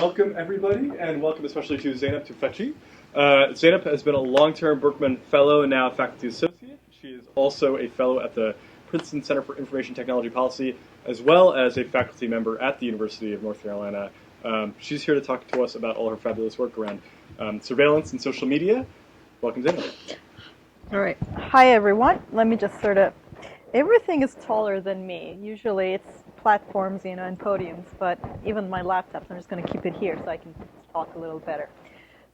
Welcome, everybody, and welcome especially to Zeynep Tufekci. Zeynep has been a long-term Berkman Fellow and now Faculty Associate. She is also a Fellow at the Princeton Center for Information Technology Policy, as well as a faculty member at the University of North Carolina. She's here to talk to us about all her fabulous work around surveillance and social media. Welcome, Zeynep. All right. Hi, everyone. Let me just everything is taller than me. Usually it's platforms, and podiums, but even my laptops, I'm just going to keep it here so I can talk a little better.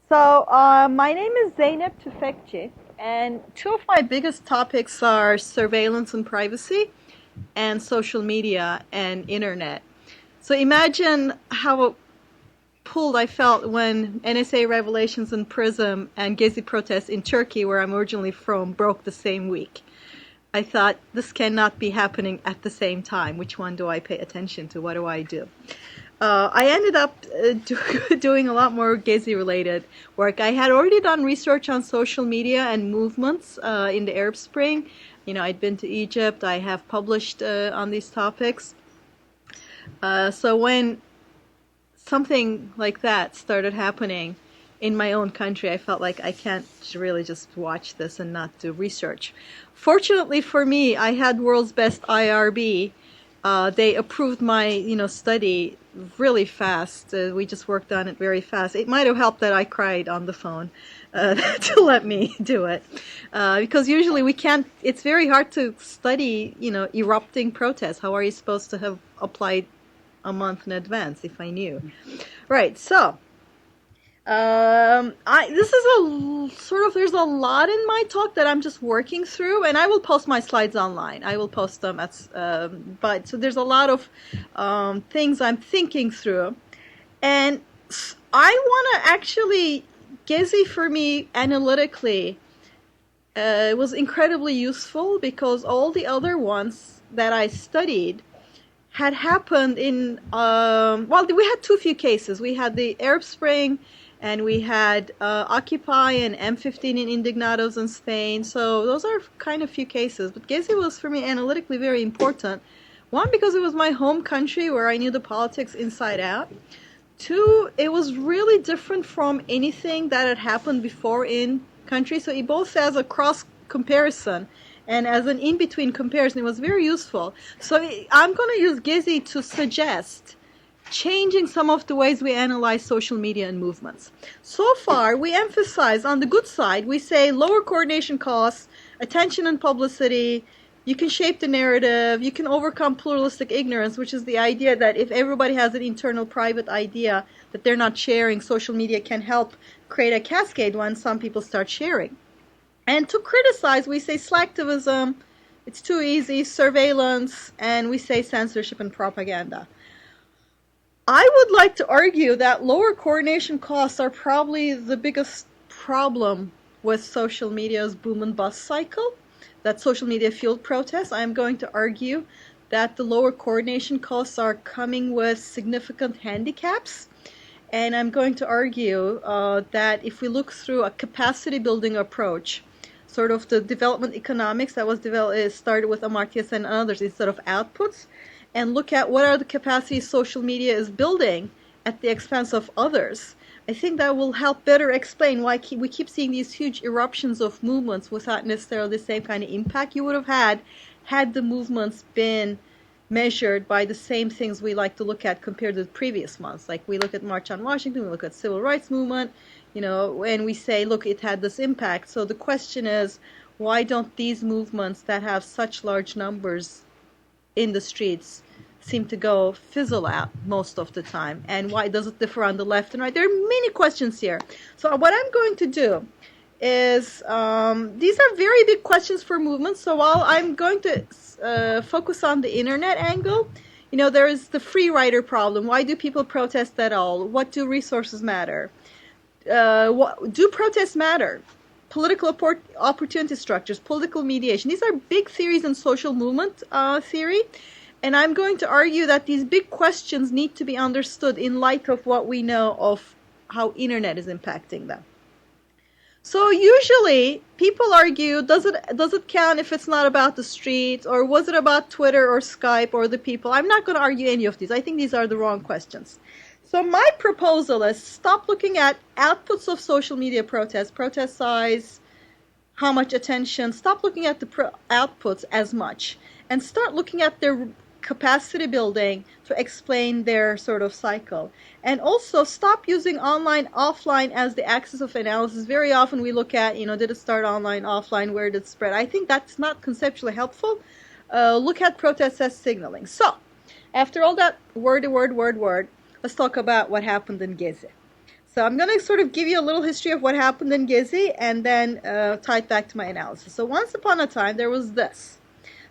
So my name is Zeynep Tufekci, and two of my biggest topics are surveillance and privacy and social media and internet. So imagine how pulled I felt when NSA revelations in PRISM and Gezi protests in Turkey, where I'm originally from, broke the same week. I thought, this cannot be happening at the same time. Which one do I pay attention to? What do I do? I ended up doing a lot more Gezi-related work. I had already done research on social media and movements in the Arab Spring. I'd been to Egypt. I have published on these topics. So when something like that started happening in my own country, I felt like I can't really just watch this and not do research. Fortunately for me, I had world's best IRB. They approved my, study really fast. We just worked on it very fast. It might have helped that I cried on the phone to let me do it. Because usually we can't, it's very hard to study, erupting protests. How are you supposed to have applied a month in advance if I knew? Right, so this is there's a lot in my talk that I'm just working through, and I will post my slides online. I will post them so there's a lot of things I'm thinking through, and I want to actually, Gezi for me analytically was incredibly useful because all the other ones that I studied had happened in, we had too few cases. We had the Arab Spring, and we had Occupy and M15 in Indignados in Spain. So those are kind of few cases. But Gezi was, for me, analytically very important. One, because it was my home country where I knew the politics inside out. Two, it was really different from anything that had happened before in country. So it both as a cross comparison and as an in-between comparison, it was very useful. So I'm going to use Gezi to suggest changing some of the ways we analyze social media and movements. So far, we emphasize on the good side, we say lower coordination costs, attention and publicity, you can shape the narrative, you can overcome pluralistic ignorance, which is the idea that if everybody has an internal private idea that they're not sharing, social media can help create a cascade when some people start sharing. And to criticize, we say slacktivism, it's too easy, surveillance, and we say censorship and propaganda. I would like to argue that lower coordination costs are probably the biggest problem with social media's boom and bust cycle, that social media fueled protests. I'm going to argue that the lower coordination costs are coming with significant handicaps. And I'm going to argue that if we look through a capacity building approach, sort of the development economics that was started with Amartya Sen and others instead of outputs, and look at what are the capacities social media is building at the expense of others, I think that will help better explain why we keep seeing these huge eruptions of movements without necessarily the same kind of impact you would have had the movements been measured by the same things we like to look at compared to the previous months. Like we look at March on Washington, we look at civil rights movement, and we say, look, it had this impact. So the question is, why don't these movements that have such large numbers in the streets seem to fizzle out most of the time? And why does it differ on the left and right? There are many questions here. So what I'm going to do is, these are very big questions for movements. So while I'm going to focus on the internet angle, there is the free rider problem. Why do people protest at all? What do resources matter? Do protests matter? Political opportunity structures, political mediation. These are big theories in social movement theory. And I'm going to argue that these big questions need to be understood in light of what we know of how internet is impacting them. So usually people argue, does it count if it's not about the streets, or was it about Twitter or Skype or the people? I'm not going to argue any of these. I think these are the wrong questions. So my proposal is stop looking at outputs of social media protests, protest size, how much attention. Stop looking at the outputs as much and start looking at their capacity building to explain their sort of cycle. And also stop using online, offline as the axis of analysis. Very often we look at, did it start online, offline, where did it spread? I think that's not conceptually helpful. Look at protests as signaling. So, after all that word, let's talk about what happened in Gezi. So I'm going to sort of give you a little history of what happened in Gezi and then tie it back to my analysis. So once upon a time, there was this.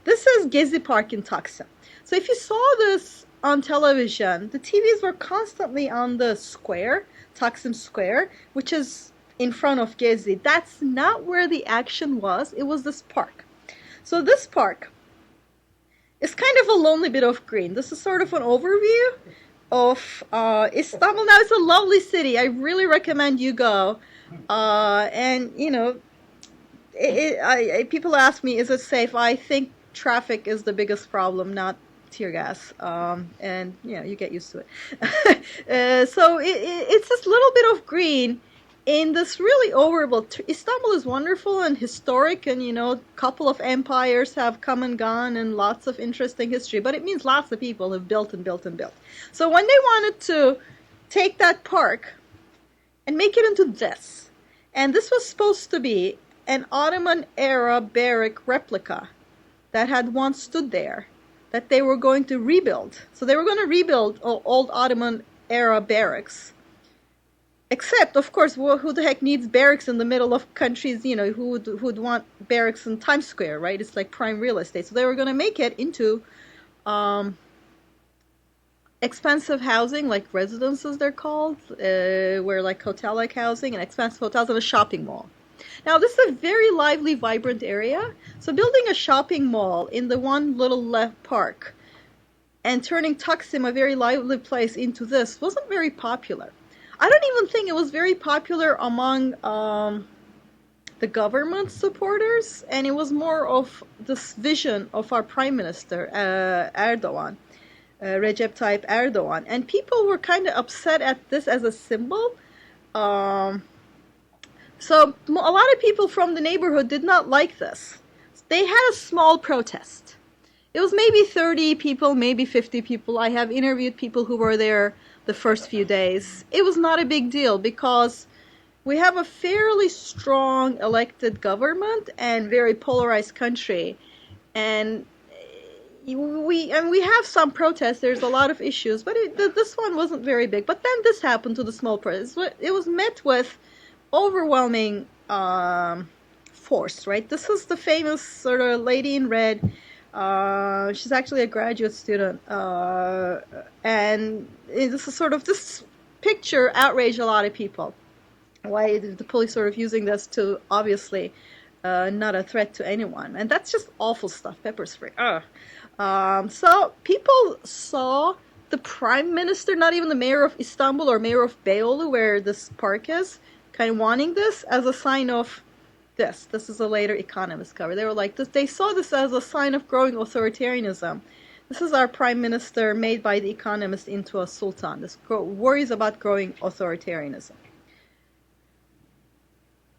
This is Gezi Park in Taksim. So if you saw this on television, the TVs were constantly on the square, Taksim Square, which is in front of Gezi. That's not where the action was. It was this park. So this park is kind of a lonely bit of green. This is sort of an overview of Istanbul. Now, it's a lovely city. I really recommend you go. And, people ask me, is it safe? I think traffic is the biggest problem, not tear gas. And, you get used to it. So it's this little bit of green in this really overbuilt. Istanbul is wonderful and historic, and a couple of empires have come and gone and lots of interesting history, but it means lots of people have built and built and built. So when they wanted to take that park and make it into this, and this was supposed to be an Ottoman era barrack replica that had once stood there, that they were going to rebuild. So they were going to rebuild old Ottoman era barracks. Except, of course, who the heck needs barracks in the middle of countries, who'd want barracks in Times Square, right? It's like prime real estate. So they were going to make it into expensive housing, like residences they're called, where like hotel-like housing and expensive hotels and a shopping mall. Now, this is a very lively, vibrant area. So building a shopping mall in the one little left park and turning Taksim, a very lively place, into this wasn't very popular. I don't even think it was very popular among the government supporters, and it was more of this vision of our prime minister, Erdogan, Recep Tayyip Erdogan. And people were kind of upset at this as a symbol. So a lot of people from the neighborhood did not like this. They had a small protest. It was maybe 30 people, maybe 50 people. I have interviewed people who were there the first few days. It was not a big deal because we have a fairly strong elected government and very polarized country, and we have some protests. There's a lot of issues, but this one wasn't very big. But then this happened to the small protest. It was met with overwhelming force, right? This is the famous sort of lady in red. She's actually a graduate student, and this is sort of, this picture outraged a lot of people. Why the police sort of using this to obviously not a threat to anyone, and that's just awful stuff. Pepper spray. So people saw the prime minister, not even the mayor of Istanbul or mayor of Beyoğlu, where this park is, kind of wanting this as a sign of this. This is a later Economist cover. They were like this. They saw this as a sign of growing authoritarianism. This is our prime minister made by the Economist into a sultan. This worries about growing authoritarianism.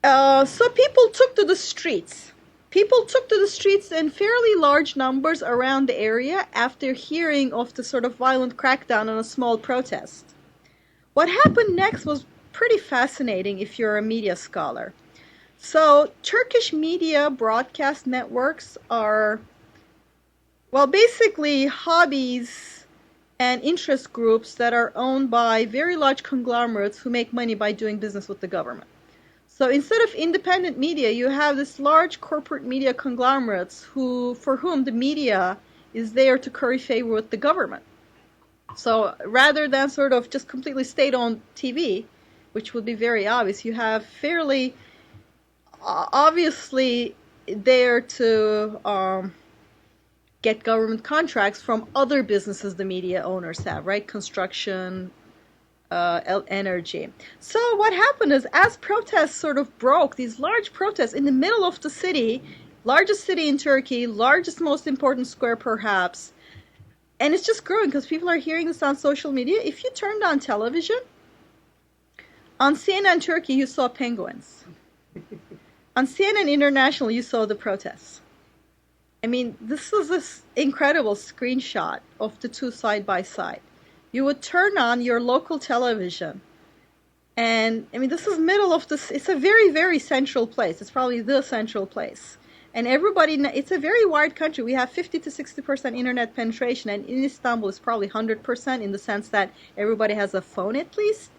So people took to the streets. People took to the streets in fairly large numbers around the area after hearing of the sort of violent crackdown on a small protest. What happened next was pretty fascinating if you're a media scholar. So Turkish media broadcast networks are, well, basically hobbies and interest groups that are owned by very large conglomerates who make money by doing business with the government. So instead of independent media, you have this large corporate media conglomerates for whom the media is there to curry favor with the government. So rather than sort of just completely state-owned TV, which would be very obvious, you have fairly obviously there to get government contracts from other businesses the media owners have, right? Construction, energy. So what happened is, as protests sort of broke, these large protests in the middle of the city, largest city in Turkey, largest, most important square perhaps, And it's just growing because people are hearing this on social media. If you turned on television, on CNN Turkey, you saw penguins. On CNN International, you saw the protests. I mean, this is this incredible screenshot of the two side by side. You would turn on your local television, and I mean, this is middle of this. It's a very, very central place. It's probably the central place. And everybody, it's a very wide country. We have 50 to 60% internet penetration, and in Istanbul, it's probably 100% in the sense that everybody has a phone at least,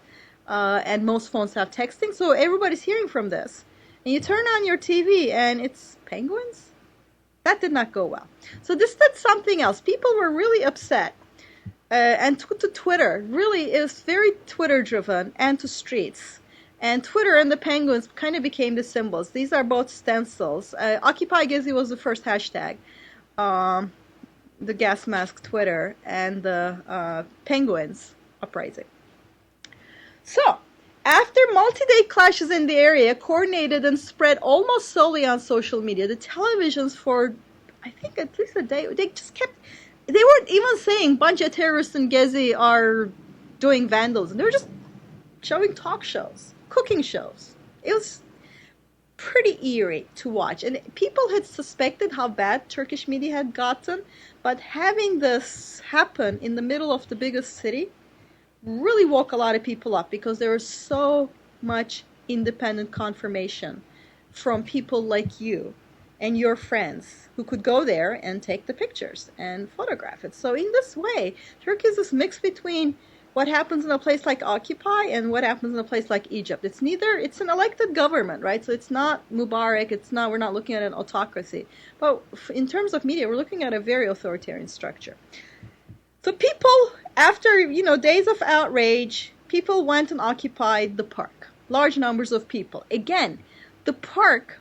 and most phones have texting. So everybody's hearing from this. And you turn on your TV, and it's penguins. That did not go well. So this did something else. People were really upset. And took to Twitter. Really, it was very Twitter-driven, and to streets. And Twitter and the penguins kind of became the symbols. These are both stencils. Occupy Gezi was the first hashtag. The gas mask Twitter and the penguins uprising. So, after multi-day clashes in the area, coordinated and spread almost solely on social media, the televisions for, I think, at least a day, they just kept, they weren't even saying bunch of terrorists in Gezi are doing vandalism. They were just showing talk shows, cooking shows. It was pretty eerie to watch. And people had suspected how bad Turkish media had gotten, but having this happen in the middle of the biggest city really woke a lot of people up because there was so much independent confirmation from people like you and your friends who could go there and take the pictures and photograph it. So in this way, Turkey is this mix between what happens in a place like Occupy and what happens in a place like Egypt. It's neither, it's an elected government, right? So it's not Mubarak, it's not, we're not looking at an autocracy. But in terms of media, we're looking at a very authoritarian structure. So people, after, days of outrage, people went and occupied the park. Large numbers of people. Again, the park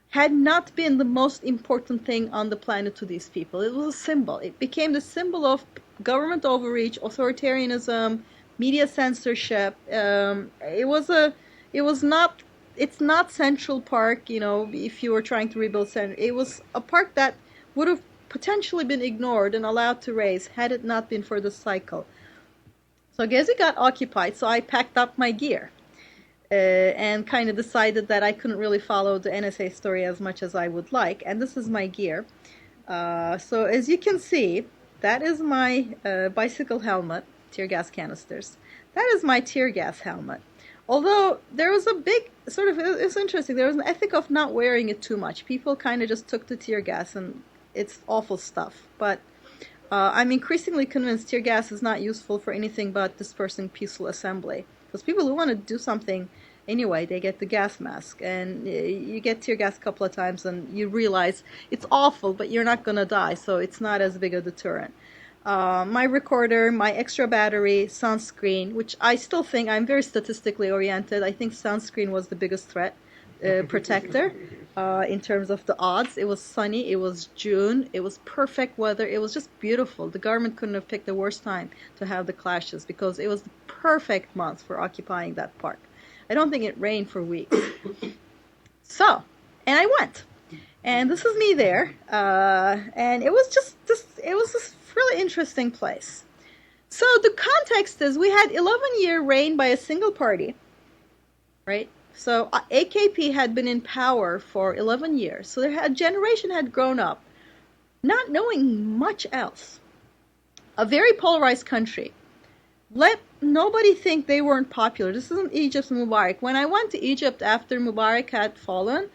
had not been the most important thing on the planet to these people. It was a symbol. It became the symbol of government overreach, authoritarianism, media censorship. It's not Central Park, if you were trying to rebuild Central. It was a park that would have potentially been ignored and allowed to raise had it not been for the cycle. So Gezi got occupied, so I packed up my gear and kind of decided that I couldn't really follow the NSA story as much as I would like, and this is my gear. So as you can see, that is my bicycle helmet, tear gas canisters. That is my tear gas helmet. Although there was a big, it's interesting, there was an ethic of not wearing it too much. People kind of just took the tear gas and it's awful stuff, but I'm increasingly convinced tear gas is not useful for anything but dispersing peaceful assembly. Because people who want to do something anyway, they get the gas mask, and you get tear gas a couple of times and you realize it's awful, but you're not going to die, so it's not as big a deterrent. My recorder, my extra battery, sunscreen, which I still think, I'm very statistically oriented, I think sunscreen was the biggest threat protector. In terms of the odds, it was sunny, it was June, it was perfect weather, it was just beautiful. The government couldn't have picked the worst time to have the clashes because it was the perfect month for occupying that park. I don't think it rained for weeks. So, and I went, and this is me there, and it was just this really interesting place. So the context is we had 11-year reign by a single party, right? So AKP had been in power for 11 years. So a generation had grown up not knowing much else. A very polarized country. Let nobody think they weren't popular. This isn't Egypt's Mubarak. When I went to Egypt after Mubarak had fallen,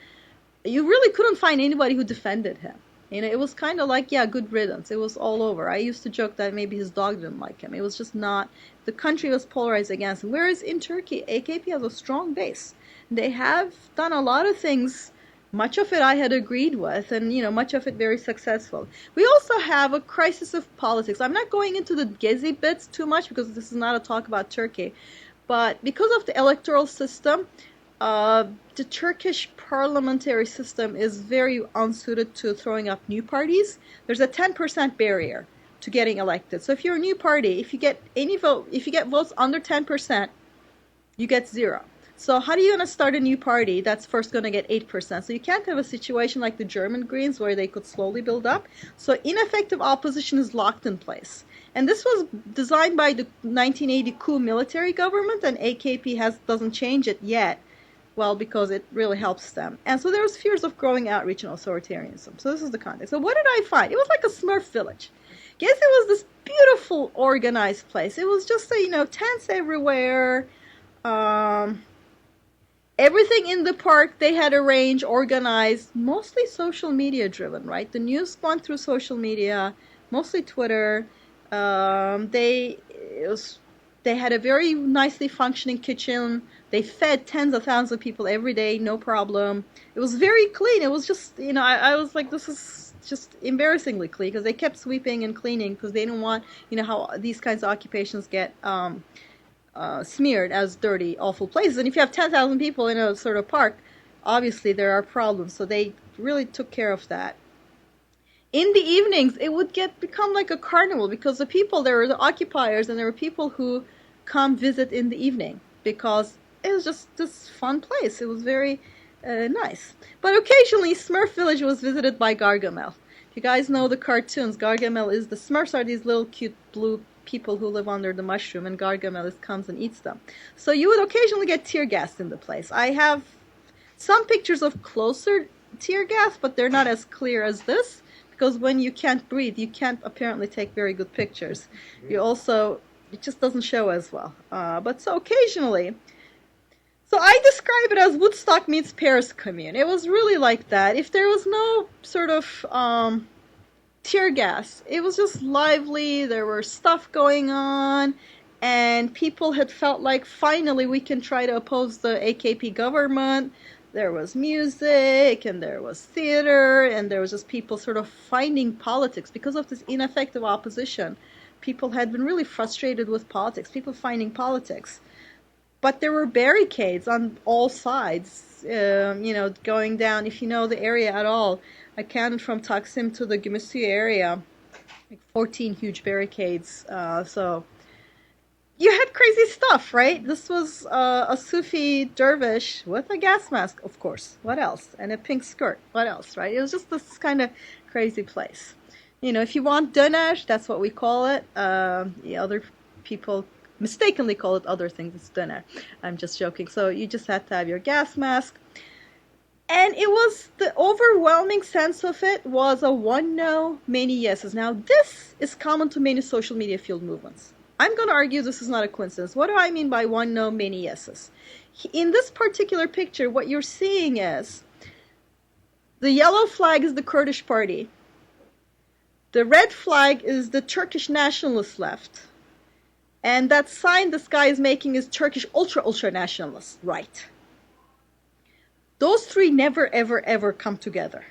you really couldn't find anybody who defended him. It was kind of like, yeah, good riddance. It was all over. I used to joke that maybe his dog didn't like him. It was just not, the country was polarized against him. Whereas in Turkey, AKP has a strong base. They have done a lot of things, much of it I had agreed with, and much of it very successful. We also have a crisis of politics. I'm not going into the Gezi bits too much because this is not a talk about Turkey, but because of the electoral system, the Turkish parliamentary system is very unsuited to throwing up new parties. There's a 10% barrier to getting elected. So if you're a new party, if you get votes under 10%, you get zero. So how are you going to start a new party that's first going to get 8%? So you can't have a situation like the German Greens where they could slowly build up. So ineffective opposition is locked in place. And this was designed by the 1980 coup military government, and AKP doesn't change it yet. Well, because it really helps them. And so there was fears of growing outreach and authoritarianism. So this is the context. So what did I find? It was like a Smurf village. Gezi was this beautiful, organized place. It was just, tents everywhere. Everything in the park they had arranged, organized, mostly social media driven, right? The news went through social media, mostly Twitter. They had a very nicely functioning kitchen. They fed tens of thousands of people every day, no problem. It was very clean. It was just, I was like, this is just embarrassingly clean, because they kept sweeping and cleaning because they didn't want, how these kinds of occupations get smeared as dirty, awful places. And if you have 10,000 people in a sort of park, obviously there are problems. So they really took care of that. In the evenings, it would become like a carnival, because there were the occupiers, and there were people who come visit in the evening, because it was just this fun place. It was very nice. But occasionally, Smurf Village was visited by Gargamel. If you guys know the cartoons, Gargamel is the Smurfs are these little cute blue people who live under the mushroom, and Gargamel comes and eats them. So you would occasionally get tear gas in the place. I have some pictures of closer tear gas, but they're not as clear as this, because when you can't breathe, you can't apparently take very good pictures. It just doesn't show as well. But so occasionally, so I describe it as Woodstock meets Paris Commune. It was really like that. If there was no sort of tear gas, it was just lively. There were stuff going on, and people had felt like finally we can try to oppose the AKP government. There was music, and there was theater, and there was just people sort of finding politics because of this ineffective opposition. People had been really frustrated with politics, people finding politics. But there were barricades on all sides, going down. If you know the area at all, I counted from Taksim to the Gümüşsuyu area, like 14 huge barricades. So you had crazy stuff, right? This was a Sufi dervish with a gas mask, of course. What else? And a pink skirt. What else, right? It was just this kind of crazy place. If you want döner, that's what we call it. The other people mistakenly call it other things. It's döner. I'm just joking. So you just had to have your gas mask. And it was, the overwhelming sense of it was a one no, many yeses. Now, this is common to many social media field movements. I'm going to argue this is not a coincidence. What do I mean by one no, many yeses? In this particular picture, what you're seeing is the yellow flag is the Kurdish party. The red flag is the Turkish nationalist left. And that sign this guy is making is Turkish ultra nationalist right. Those three never, ever, ever come together.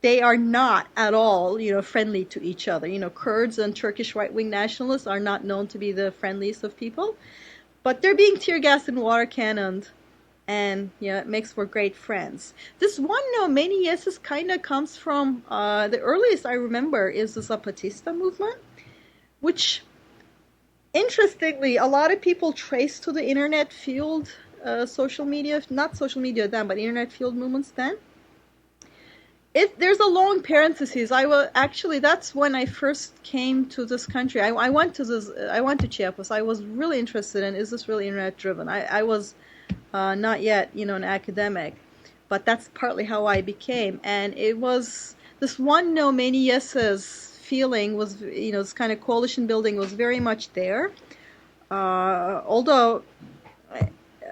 They are not at all, friendly to each other. Kurds and Turkish right-wing nationalists are not known to be the friendliest of people. But they're being tear gassed and water cannoned. And, it makes for great friends. This one no, many yeses kind of comes from, the earliest I remember is the Zapatista movement, which, interestingly, a lot of people trace to the internet field, social media, not social media then, but internet field movements then. There's a long parenthesis. That's when I first came to this country. I went to Chiapas. I was really interested in, is this really internet driven? I was not yet, an academic, but that's partly how I became. And it was this one no, many yeses feeling was, this kind of coalition building was very much there. Although,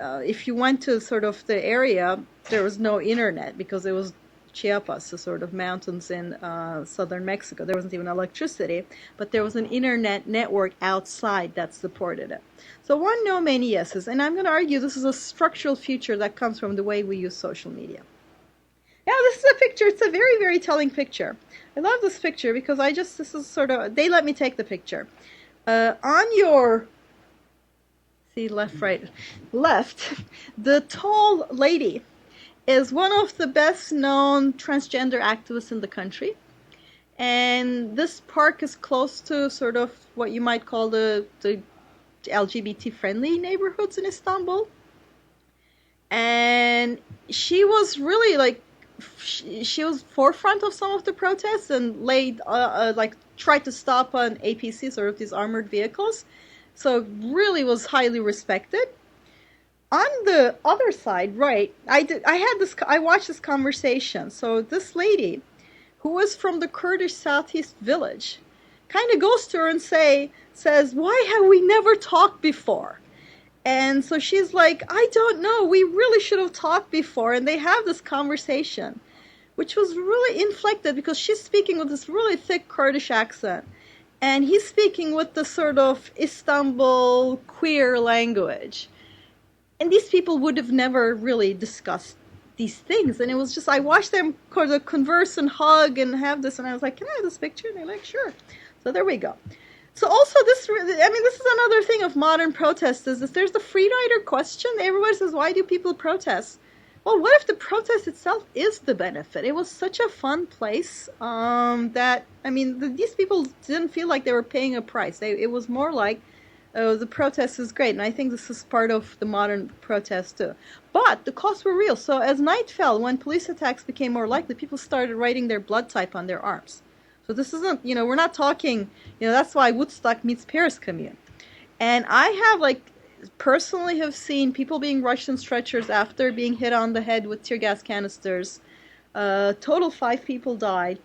if you went to sort of the area, there was no internet because it was Chiapas, the sort of mountains in southern Mexico. There wasn't even electricity, but there was an internet network outside that supported it. So one no, many yeses. And I'm going to argue this is a structural feature that comes from the way we use social media. Now, this is a picture. It's a very, very telling picture. I love this picture because this is sort of, they let me take the picture. On your, see, left, right, left, the tall lady is one of the best known transgender activists in the country. And this park is close to sort of what you might call the LGBT friendly neighborhoods in Istanbul. And she was really like, she was forefront of some of the protests and tried to stop on APC, sort of these armored vehicles. So really was highly respected. On the other side, right, I watched this conversation. So this lady, who was from the Kurdish Southeast village, kind of goes to her and says, why have we never talked before? And so she's like, I don't know, we really should have talked before. And they have this conversation, which was really inflected because she's speaking with this really thick Kurdish accent. And he's speaking with the sort of Istanbul queer language. And these people would have never really discussed these things. And it was just, I watched them converse and hug and have this. And I was like, can I have this picture? And they're like, sure. So there we go. So also this is another thing of modern protests is that there's the free rider question. Everybody says, why do people protest? Well, what if the protest itself is the benefit? It was such a fun place these people didn't feel like they were paying a price. It was more like, oh, the protest is great. And I think this is part of the modern protest too. But the costs were real. So as night fell, when police attacks became more likely, people started writing their blood type on their arms. So this isn't, we're not talking, that's why Woodstock meets Paris Commune. And I have personally have seen people being rushed in stretchers after being hit on the head with tear gas canisters. Total 5 people died.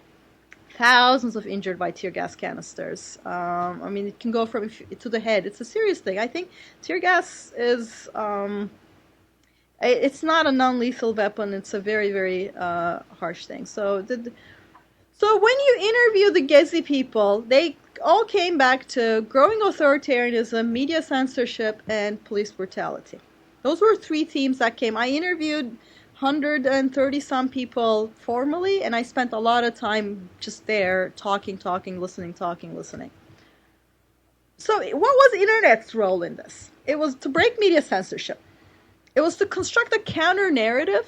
Thousands of injured by tear gas canisters. It can go from to the head. It's a serious thing. I think tear gas is, it's not a non-lethal weapon. It's a very, very harsh thing. So when you interview the Gezi people, they all came back to growing authoritarianism, media censorship, and police brutality. Those were 3 themes that came. I interviewed 130-some people formally, and I spent a lot of time just there talking, listening. So what was the Internet's role in this? It was to break media censorship. It was to construct a counter-narrative,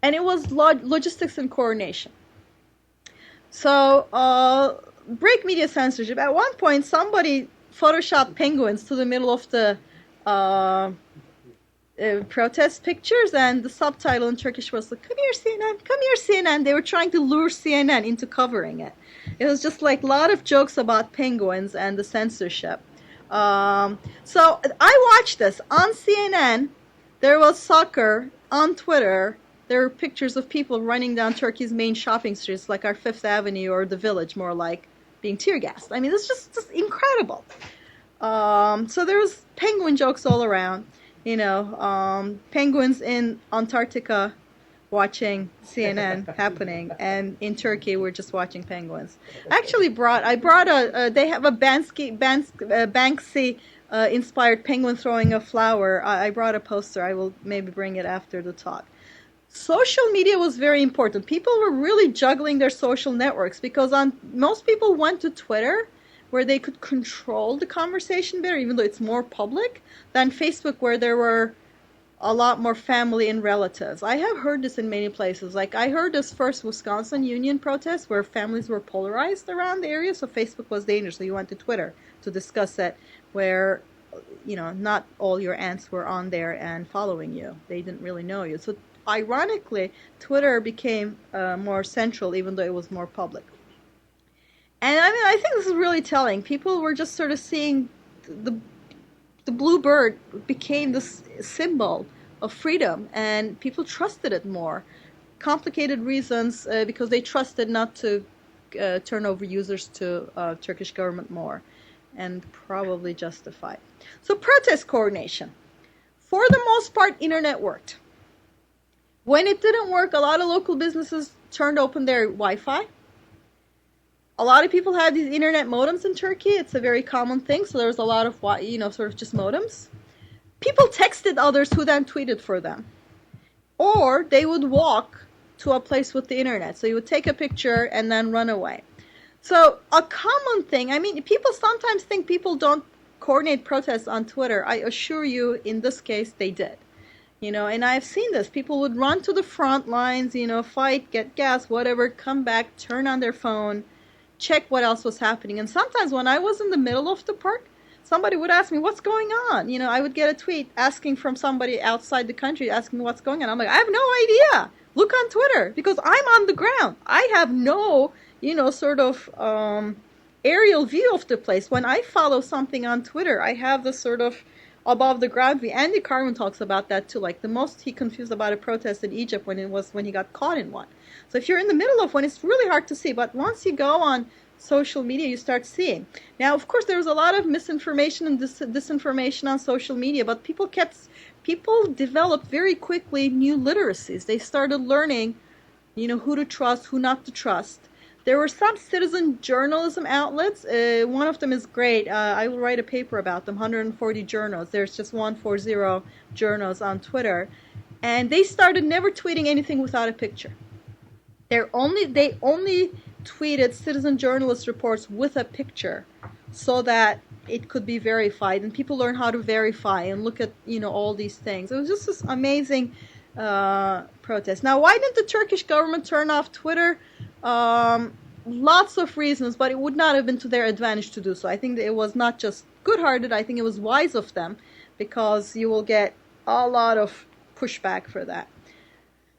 and it was logistics and coordination. So, break media censorship. At one point, somebody photoshopped penguins to the middle of the protest pictures, and the subtitle in Turkish was like, come here, CNN. They were trying to lure CNN into covering it. It was just like a lot of jokes about penguins and the censorship. So I watched this. On CNN, there was soccer. On Twitter, there are pictures of people running down Turkey's main shopping streets, like our Fifth Avenue or the Village, more like, being tear gassed. It's just incredible. So there was penguin jokes all around. Penguins in Antarctica watching CNN happening, and in Turkey we're just watching penguins. Actually, they have a Banksy inspired penguin throwing a flower. I brought a poster. I will maybe bring it after the talk. Social media was very important. People were really juggling their social networks because most people went to Twitter, where they could control the conversation better, even though it's more public, than Facebook, where there were a lot more family and relatives. I have heard this in many places. Like, I heard this first Wisconsin union protest where families were polarized around the area, so Facebook was dangerous. So you went to Twitter to discuss it, where, not all your aunts were on there and following you. They didn't really know you. So ironically, Twitter became more central, even though it was more public. And I think this is really telling. People were just sort of seeing the blue bird became this symbol of freedom, and people trusted it more. Complicated reasons, because they trusted not to turn over users to Turkish government more, and probably justified. So protest coordination. For the most part, internet worked. When it didn't work, a lot of local businesses turned open their Wi-Fi. A lot of people had these internet modems in Turkey. It's a very common thing. So there was a lot of, sort of just modems. People texted others who then tweeted for them. Or they would walk to a place with the internet. So you would take a picture and then run away. So a common thing, people sometimes think people don't coordinate protests on Twitter. I assure you, in this case, they did. And I've seen this. People would run to the front lines, fight, get gas, whatever, come back, turn on their phone, check what else was happening. And sometimes when I was in the middle of the park, somebody would ask me, what's going on? I would get a tweet asking from somebody outside the country, asking me what's going on. I'm like, I have no idea. Look on Twitter, because I'm on the ground. I have no, sort of aerial view of the place. When I follow something on Twitter, I have this sort of above the ground view. Andy Carmen talks about that too. Like, the most he confused about a protest in Egypt when he got caught in one. So if you're in the middle of one, it's really hard to see. But once you go on social media, you start seeing. Now, of course, there was a lot of misinformation and disinformation on social media, but people developed very quickly new literacies. They started learning, who to trust, who not to trust. There were some citizen journalism outlets. One of them is great. I will write a paper about them, 140 journals. There's just 140 journals on Twitter. And they started never tweeting anything without a picture. They only tweeted citizen journalist reports with a picture so that it could be verified. And people learn how to verify and look at, all these things. It was just this amazing protest. Now, why didn't the Turkish government turn off Twitter? Lots of reasons, but it would not have been to their advantage to do so. I think that it was not just good-hearted, I think it was wise of them, because you will get a lot of pushback for that.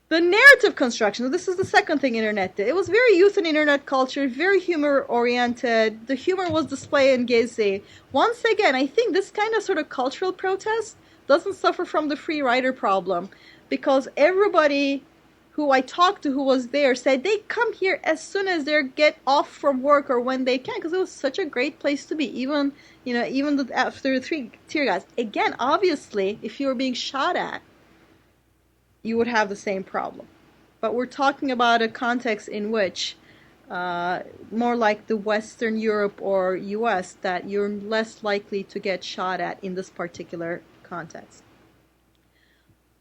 The narrative construction, this is the second thing internet did. It was very youth and internet culture, very humor-oriented. The humor was displayed in Gezi. Once again, I think this kind of sort of cultural protest doesn't suffer from the free rider problem, because everybody who I talked to who was there said they come here as soon as they get off from work or when they can, because it was such a great place to be, even after the 3 tear gas. Again, obviously, if you were being shot at, you would have the same problem. But we're talking about a context in which, more like the Western Europe or US, that you're less likely to get shot at in this particular context.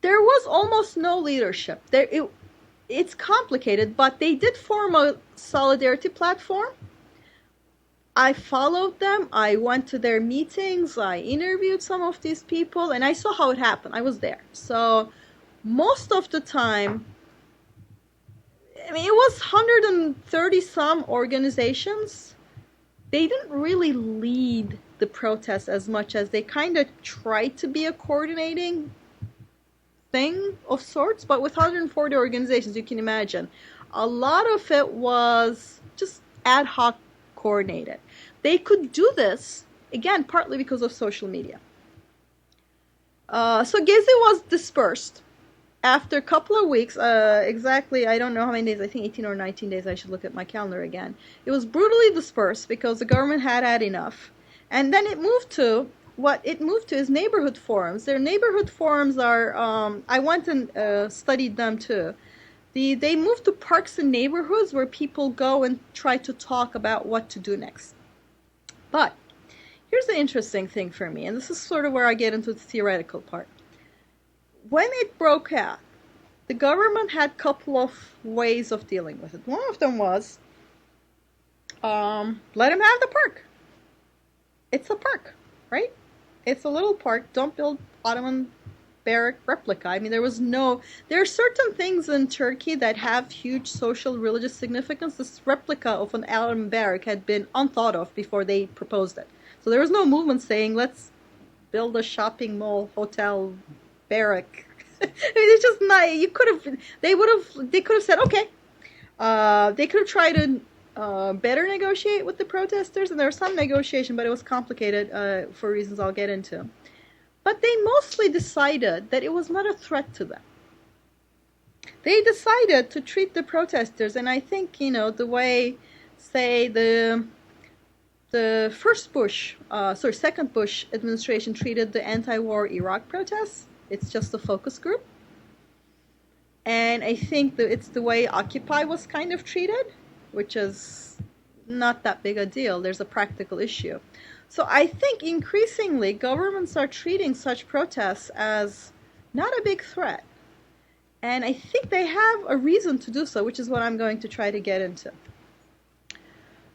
There was almost no leadership. It's complicated, but they did form a solidarity platform. I followed them. I went to their meetings. I interviewed some of these people, and I saw how it happened. I was there. So most of the time, it was 130 some organizations. They didn't really lead the protest as much as they kind of tried to be a coordinating thing of sorts, but with 140 organizations, you can imagine, a lot of it was just ad hoc coordinated. They could do this, again, partly because of social media. So Gezi was dispersed after a couple of weeks, exactly, I don't know how many days, I think 18 or 19 days, I should look at my calendar again. It was brutally dispersed because the government had enough. And then what it moved to is neighborhood forums. Their neighborhood forums are, I went and studied them too. They moved to parks and neighborhoods where people go and try to talk about what to do next. But here's the interesting thing for me, and this is sort of where I get into the theoretical part. When it broke out, the government had a couple of ways of dealing with it. One of them was, let them have the park. It's a park, right? It's a little park. Don't build Ottoman barrack replica. There are certain things in Turkey that have huge social, religious significance. This replica of an Ottoman barrack had been unthought of before they proposed it. So there was no movement saying, let's build a shopping mall, hotel, barrack. It's just not, they could have said, okay. They could have tried to better negotiate with the protesters, and there was some negotiation, but it was complicated for reasons I'll get into. But they mostly decided that it was not a threat to them. They decided to treat the protesters, and I think, the way, say, the second Bush administration treated the anti-war Iraq protests. It's just a focus group. And I think that it's the way Occupy was kind of treated, which is not that big a deal. There's a practical issue. So I think increasingly governments are treating such protests as not a big threat. And I think they have a reason to do so, which is what I'm going to try to get into.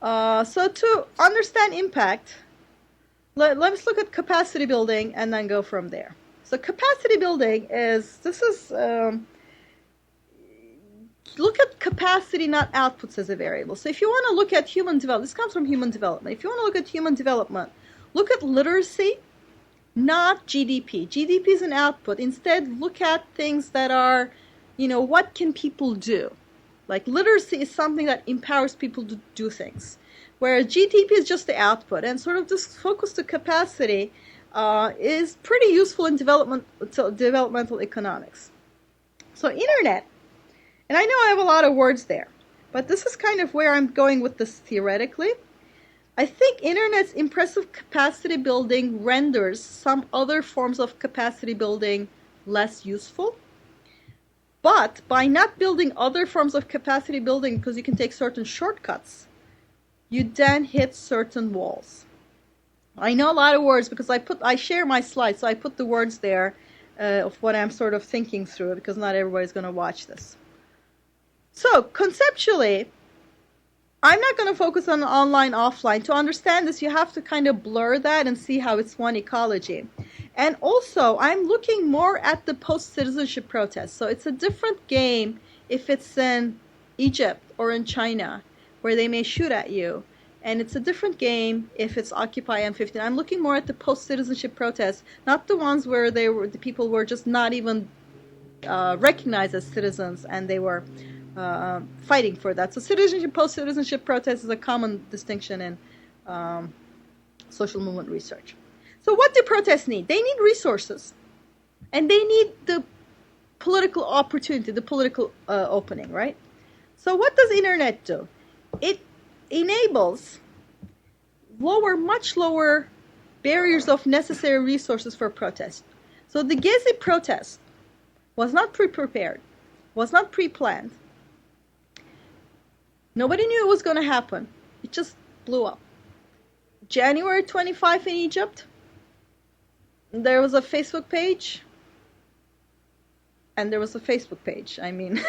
So to understand impact, let's look at capacity building and then go from there. So capacity building look at capacity, not outputs, as a variable. So if you want to look at human development, this comes from human development. If you want to look at human development, Look at literacy, not GDP. GDP is an output. Instead, look at things that are, what can people do? Like literacy is something that empowers people to do things, whereas GDP is just the output. And sort of this focus to capacity is pretty useful in developmental economics. So internet, and I know I have a lot of words there, but this is kind of where I'm going with this theoretically. I think internet's impressive capacity building renders some other forms of capacity building less useful. But by not building other forms of capacity building, because you can take certain shortcuts, you then hit certain walls. I know a lot of words because I share my slides, so I put the words there of what I'm sort of thinking through, because not everybody's going to watch this. So conceptually, I'm not going to focus on online, offline. To understand this, you have to kind of blur that and see how it's one ecology. And also, I'm looking more at the post-citizenship protest. So it's a different game if it's in Egypt or in China, where they may shoot at you. And it's a different game if it's Occupy M15. I'm looking more at the post-citizenship protests, not the ones where the people were just not even recognized as citizens and they were fighting for that. So citizenship, post-citizenship protest is a common distinction in social movement research. So what do protests need? They need resources, and they need the political opportunity, the political opening, right? So what does internet do? It enables much lower barriers of necessary resources for protest. So the Gezi protest was not pre-prepared, was not pre-planned. Nobody knew it was going to happen. It just blew up. January 25 in Egypt, there was a Facebook page, and there was a Facebook page. I mean,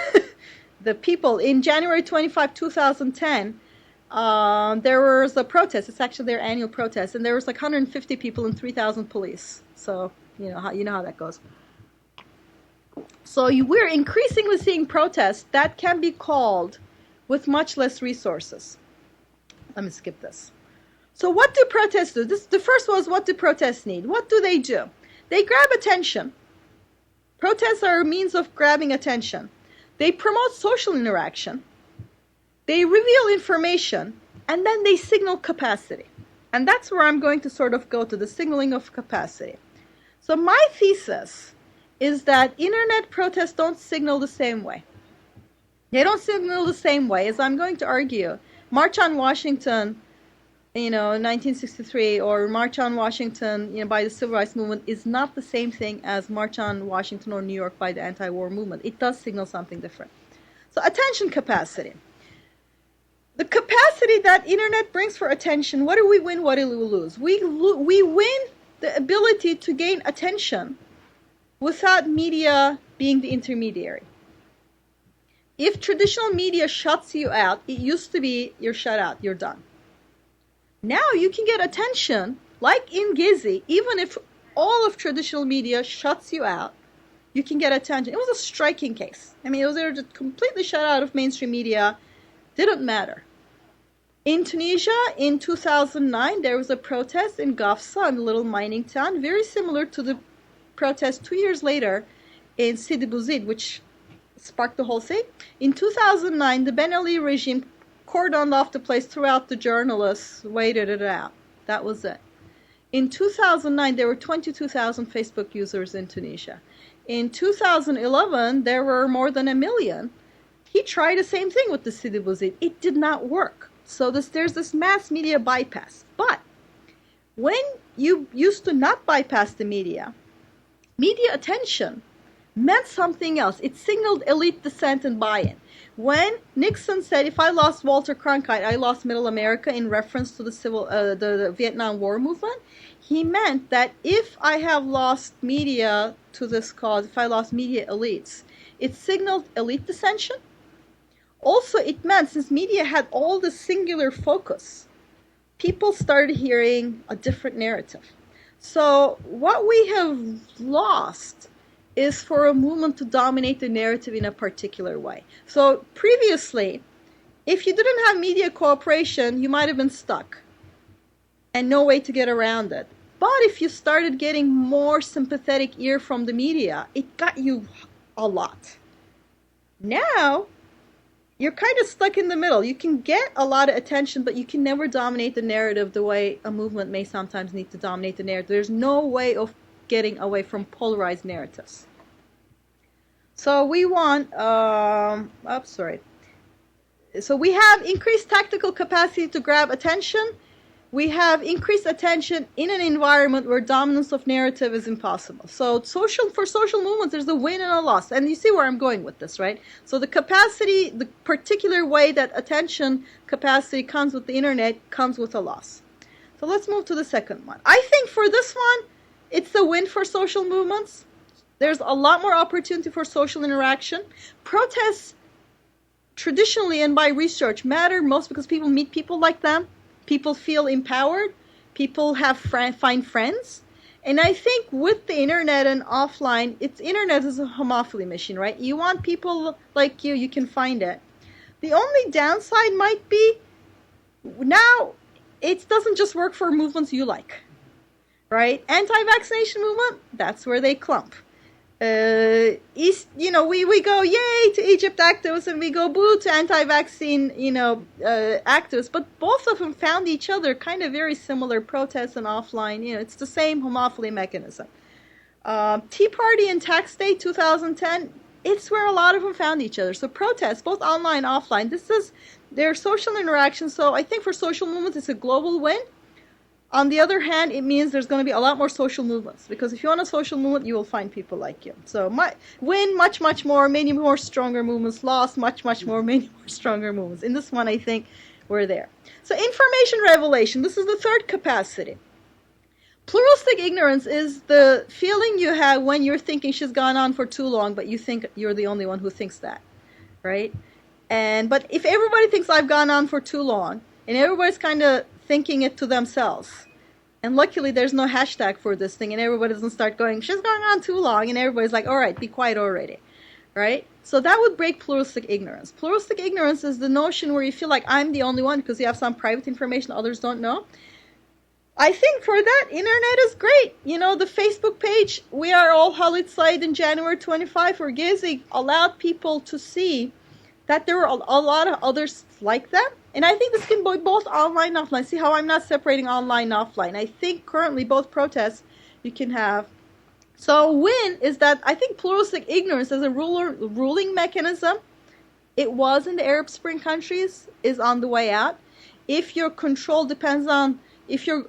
the people in January 25, 2010, there was a protest. It's actually their annual protest, and there was like 150 people and 3,000 police. So you know how that goes. So we're increasingly seeing protests that can be called with much less resources. Let me skip this. So what do protests do? The first was, what do protests need? What do? They grab attention. Protests are a means of grabbing attention. They promote social interaction. They reveal information, and then they signal capacity. And that's where I'm going to sort of go to, the signaling of capacity. So my thesis is that internet protests don't signal the same way. They don't signal the same way, as I'm going to argue. March on Washington, 1963, or March on Washington, by the Civil Rights Movement, is not the same thing as March on Washington or New York by the anti-war movement. It does signal something different. So attention capacity. The capacity that internet brings for attention, what do we win, what do we lose? We win the ability to gain attention without media being the intermediary. If traditional media shuts you out, it used to be you're shut out, you're done. Now you can get attention, like in Gezi, even if all of traditional media shuts you out, you can get attention. It was a striking case. I mean, it was just completely shut out of mainstream media. Didn't matter. In Tunisia, in 2009, there was a protest in Gafsa, a little mining town, very similar to the protest 2 years later in Sidi Bouzid, which sparked the whole thing. In 2009, the Ben Ali regime cordoned off the place, threw out the journalists, waited it out. That was it. In 2009, there were 22,000 Facebook users in Tunisia. In 2011, there were more than 1 million. He tried the same thing with the Sidi Bouzid. It did not work. So there's this mass media bypass. But when you used to not bypass the media attention meant something else. It signaled elite dissent and buy-in. When Nixon said, if I lost Walter Cronkite, I lost Middle America, in reference to the Vietnam War movement, he meant that if I have lost media to this cause, if I lost media elites, it signaled elite dissension. Also, it meant, since media had all the singular focus, people started hearing a different narrative. So what we have lost is for a movement to dominate the narrative in a particular way. So previously, if you didn't have media cooperation, you might have been stuck. and no way to get around it. But if you started getting more sympathetic ear from the media, it got you a lot. Now, you're kind of stuck in the middle. You can get a lot of attention, but you can never dominate the narrative the way a movement may sometimes need to dominate the narrative. There's no way of getting away from polarized narratives. So we want, So we have increased tactical capacity to grab attention. We have increased attention in an environment where dominance of narrative is impossible. So for social movements, there's a win and a loss. And you see where I'm going with this, right? So the capacity, the particular way that attention capacity comes with the internet comes with a loss. So let's move to the second one. I think for this one, it's a win for social movements. There's a lot more opportunity for social interaction. Protests, traditionally and by research, matter most because people meet people like them. People feel empowered. People find friends. And I think with the internet and offline, internet is a homophily machine, right? You want people like you can find it. The only downside might be now it doesn't just work for movements you like, right? Anti-vaccination movement, that's where they clump. We go yay to Egypt activists and we go boo to anti-vaccine, activists. But both of them found each other kind of very similar, protests and offline. It's the same homophily mechanism. Tea Party and Tax Day 2010, it's where a lot of them found each other. So protests, both online and offline, this is their social interaction. So I think for social movements, it's a global win. On the other hand, it means there's going to be a lot more social movements, because if you want a social movement, you will find people like you. So win, much, much more, many more stronger movements. Loss, much, much more, many more stronger movements. In this one, I think we're there. So information revelation, this is the third capacity. Pluralistic ignorance is the feeling you have when you're thinking she's gone on for too long, but you think you're the only one who thinks that, right? But if everybody thinks I've gone on for too long, and everybody's kind of thinking it to themselves, and luckily there's no hashtag for this thing, and everybody doesn't start going, she's going on too long, and everybody's like, all right, be quiet already, right? So that would break pluralistic ignorance. Pluralistic ignorance is the notion where you feel like I'm the only one because you have some private information others don't know. I think for that, internet is great. The Facebook page, We Are All Khalid Said in January 25 for Gezi, allowed people to see that there were a lot of others like them. And I think this can be both online and offline. See how I'm not separating online and offline. I think currently both protests you can have. So win is that I think pluralistic ignorance as a ruling mechanism, it was in the Arab Spring countries, is on the way out. If your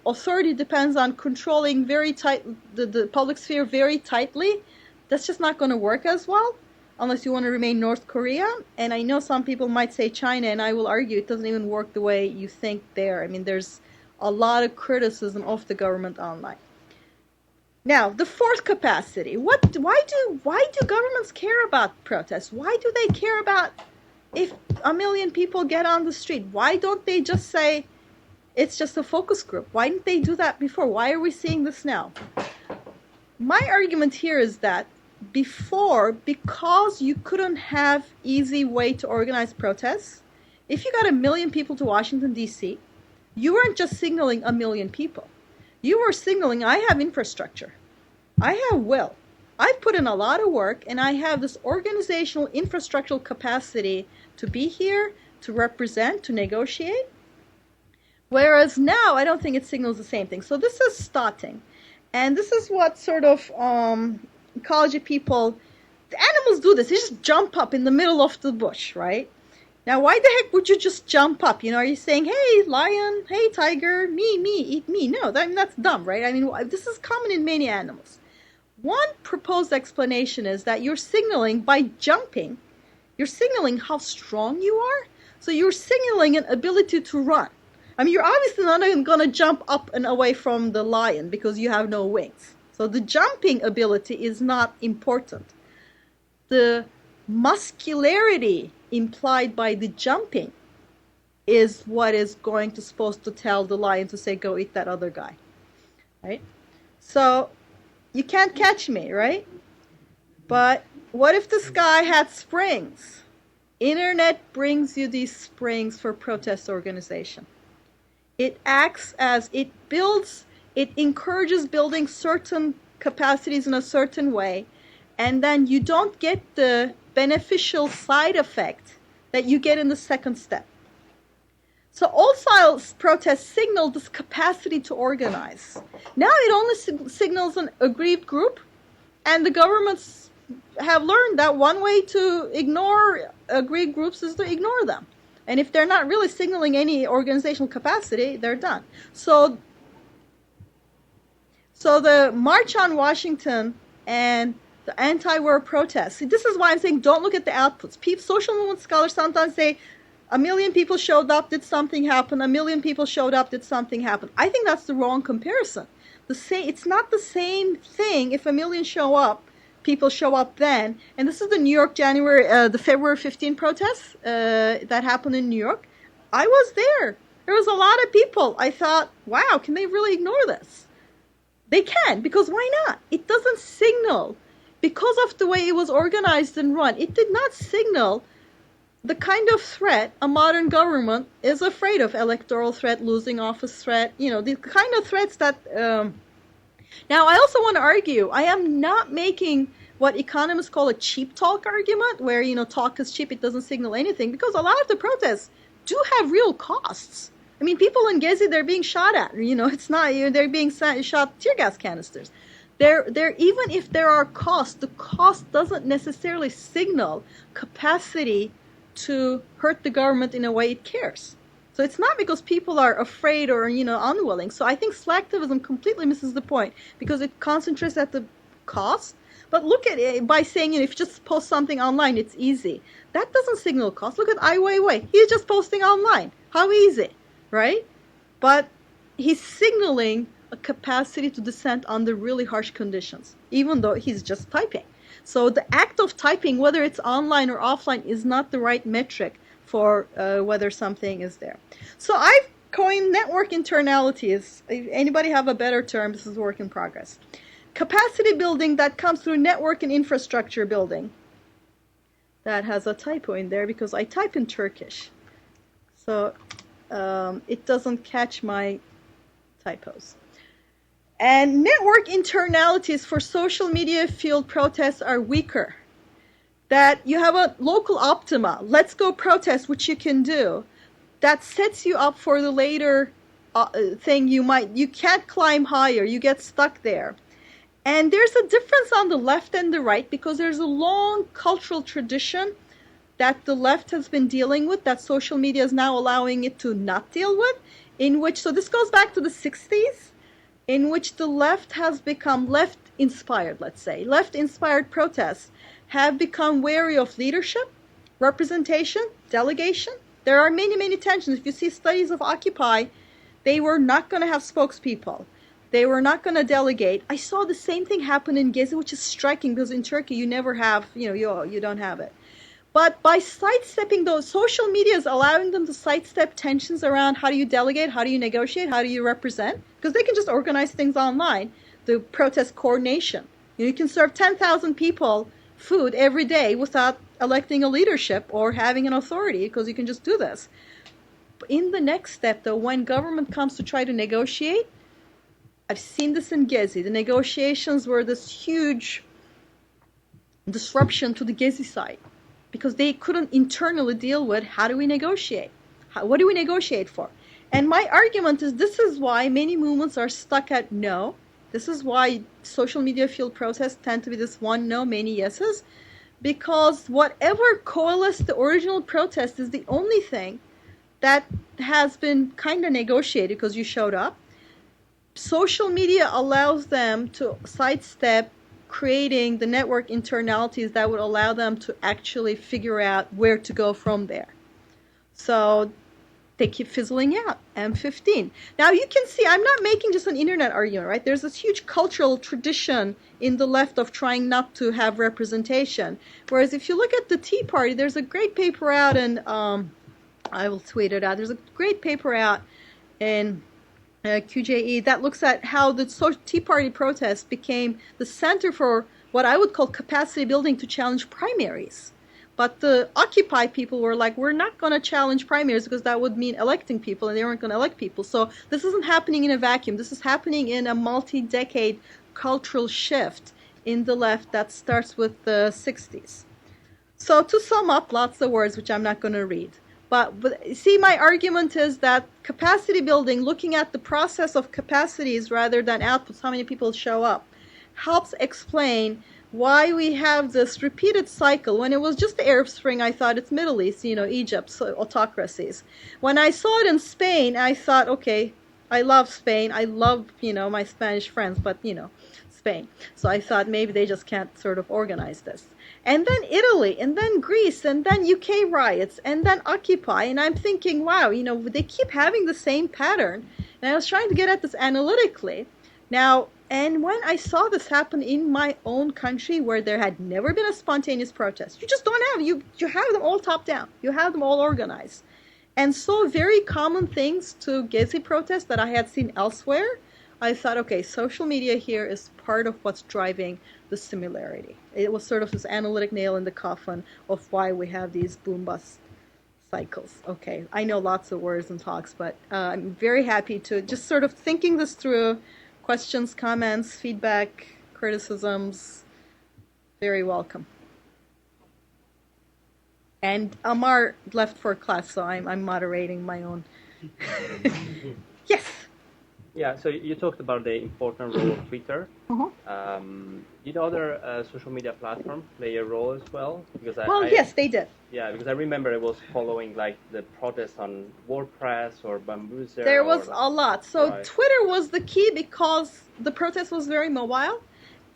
authority depends on controlling very tight the public sphere very tightly, that's just not going to work as well. Unless you want to remain North Korea. And I know some people might say China, and I will argue it doesn't even work the way you think there. I mean, there's a lot of criticism of the government online. Now, the fourth capacity. Why do governments care about protests? Why do they care about if 1 million people get on the street? Why don't they just say it's just a focus group? Why didn't they do that before? Why are we seeing this now? My argument here is that before, because you couldn't have easy way to organize protests, if you got 1 million people to Washington, D.C., you weren't just signaling 1 million people. You were signaling, I have infrastructure. I have will. I've put in a lot of work, and I have this organizational infrastructural capacity to be here, to represent, to negotiate. Whereas now, I don't think it signals the same thing. So this is starting. And this is what sort of ecology people, the animals do this. They just jump up in the middle of the bush, right? Now, why the heck would you just jump up? Are you saying, hey, lion, hey, tiger, me, eat me? No, that's dumb, right? I mean, this is common in many animals. One proposed explanation is that you're signaling by jumping, you're signaling how strong you are. So you're signaling an ability to run. I mean, you're obviously not even going to jump up and away from the lion because you have no wings. So the jumping ability is not important. The muscularity implied by the jumping is what is supposed to tell the lion to say, go eat that other guy, right? So you can't catch me, right? But what if this guy had springs? Internet brings you these springs for protest organization. It acts as it encourages building certain capacities in a certain way, and then you don't get the beneficial side effect that you get in the second step. So all-style protests signal this capacity to organize. Now it only signals an aggrieved group, and the governments have learned that one way to ignore aggrieved groups is to ignore them. And if they're not really signaling any organizational capacity, they're done. So the March on Washington and the anti-war protests, see, this is why I'm saying don't look at the outputs. Social movement scholars sometimes say, 1 million people showed up, did something happen? 1 million people showed up, did something happen? I think that's the wrong comparison. It's not the same thing if 1 million people show up then. And this is the New York the February 15 protests that happened in New York. I was there. There was a lot of people. I thought, wow, can they really ignore this? They can, because why not? It doesn't signal, because of the way it was organized and run, it did not signal the kind of threat a modern government is afraid of. Electoral threat, losing office threat, the kind of threats that... Now, I also want to argue, I am not making what economists call a cheap talk argument, where, talk is cheap, it doesn't signal anything, because a lot of the protests do have real costs. I mean, people in Gezi, they're being shot at, it's not, they're being shot tear gas canisters. Even if there are costs, the cost doesn't necessarily signal capacity to hurt the government in a way it cares. So it's not because people are afraid or, unwilling. So I think slacktivism completely misses the point, because it concentrates at the cost. But look at it by saying, if you just post something online, it's easy. That doesn't signal cost. Look at Ai Weiwei. He's just posting online. How easy, right? But he's signaling a capacity to dissent under really harsh conditions, even though he's just typing. So the act of typing, whether it's online or offline, is not the right metric for whether something is there. So I've coined network internalities. If anybody have a better term? This is work in progress. Capacity building that comes through network and infrastructure building. That has a typo in there because I type in Turkish. So it doesn't catch my typos. And network internalities for social media fueled protests are weaker. That you have a local optima, let's go protest, which you can do. That sets you up for the later thing you can't climb higher, you get stuck there. And there's a difference on the left and the right, because there's a long cultural tradition that the left has been dealing with, that social media is now allowing it to not deal with, so this goes back to the 60s, in which the left has become left-inspired, let's say. Left-inspired protests have become wary of leadership, representation, delegation. There are many, many tensions. If you see studies of Occupy, they were not going to have spokespeople. They were not going to delegate. I saw the same thing happen in Gezi, which is striking, because in Turkey you never have, you don't have it. But by sidestepping those, social media is allowing them to sidestep tensions around how do you delegate, how do you negotiate, how do you represent, because they can just organize things online, the protest coordination. You can serve 10,000 people food every day without electing a leadership or having an authority, because you can just do this. In the next step, though, when government comes to try to negotiate, I've seen this in Gezi. The negotiations were this huge disruption to the Gezi side, because they couldn't internally deal with how do we negotiate? What do we negotiate for? And my argument is this is why many movements are stuck at no. This is why social media fueled protests tend to be this one no, many yeses, because whatever coalesced the original protest is the only thing that has been kind of negotiated because you showed up. Social media allows them to sidestep creating the network internalities that would allow them to actually figure out where to go from there. So they keep fizzling out. M15. Now you can see I'm not making just an internet argument, right? There's this huge cultural tradition in the left of trying not to have representation. Whereas if you look at the Tea Party, there's a great paper out, and I will tweet it out. There's a great paper out in QJE that looks at how the Tea Party protests became the center for what I would call capacity building to challenge primaries. But the Occupy people were like, we're not going to challenge primaries because that would mean electing people, and they weren't going to elect people. So this isn't happening in a vacuum. This is happening in a multi-decade cultural shift in the left that starts with the 60s. So to sum up, lots of words which I'm not going to read. But see, my argument is that capacity building, looking at the process of capacities rather than outputs, how many people show up, helps explain why we have this repeated cycle. When it was just the Arab Spring, I thought it's Middle East, Egypt, so autocracies. When I saw it in Spain, I thought, okay, I love Spain. I love, my Spanish friends, but, Spain. So I thought maybe they just can't sort of organize this. And then Italy, and then Greece, and then UK riots, and then Occupy. And I'm thinking, wow, they keep having the same pattern. And I was trying to get at this analytically. Now, and when I saw this happen in my own country where there had never been a spontaneous protest, you just don't have, you have them all top down. You have them all organized. And so very common things to Gezi protests that I had seen elsewhere, I thought, okay, social media here is part of what's driving the similarity. It was sort of this analytic nail in the coffin of why we have these boom-bust cycles. Okay, I know lots of words and talks, but I'm very happy to just sort of thinking this through. Questions, comments, feedback, criticisms, very welcome. And Amar left for class, so I'm moderating my own. Yes. Yeah, so you talked about the important role of Twitter. Did other social media platforms play a role as well? Because yes, they did. Yeah, because I remember I was following like the protests on WordPress or Bambuser. There was a lot. So right. Twitter was the key because the protest was very mobile.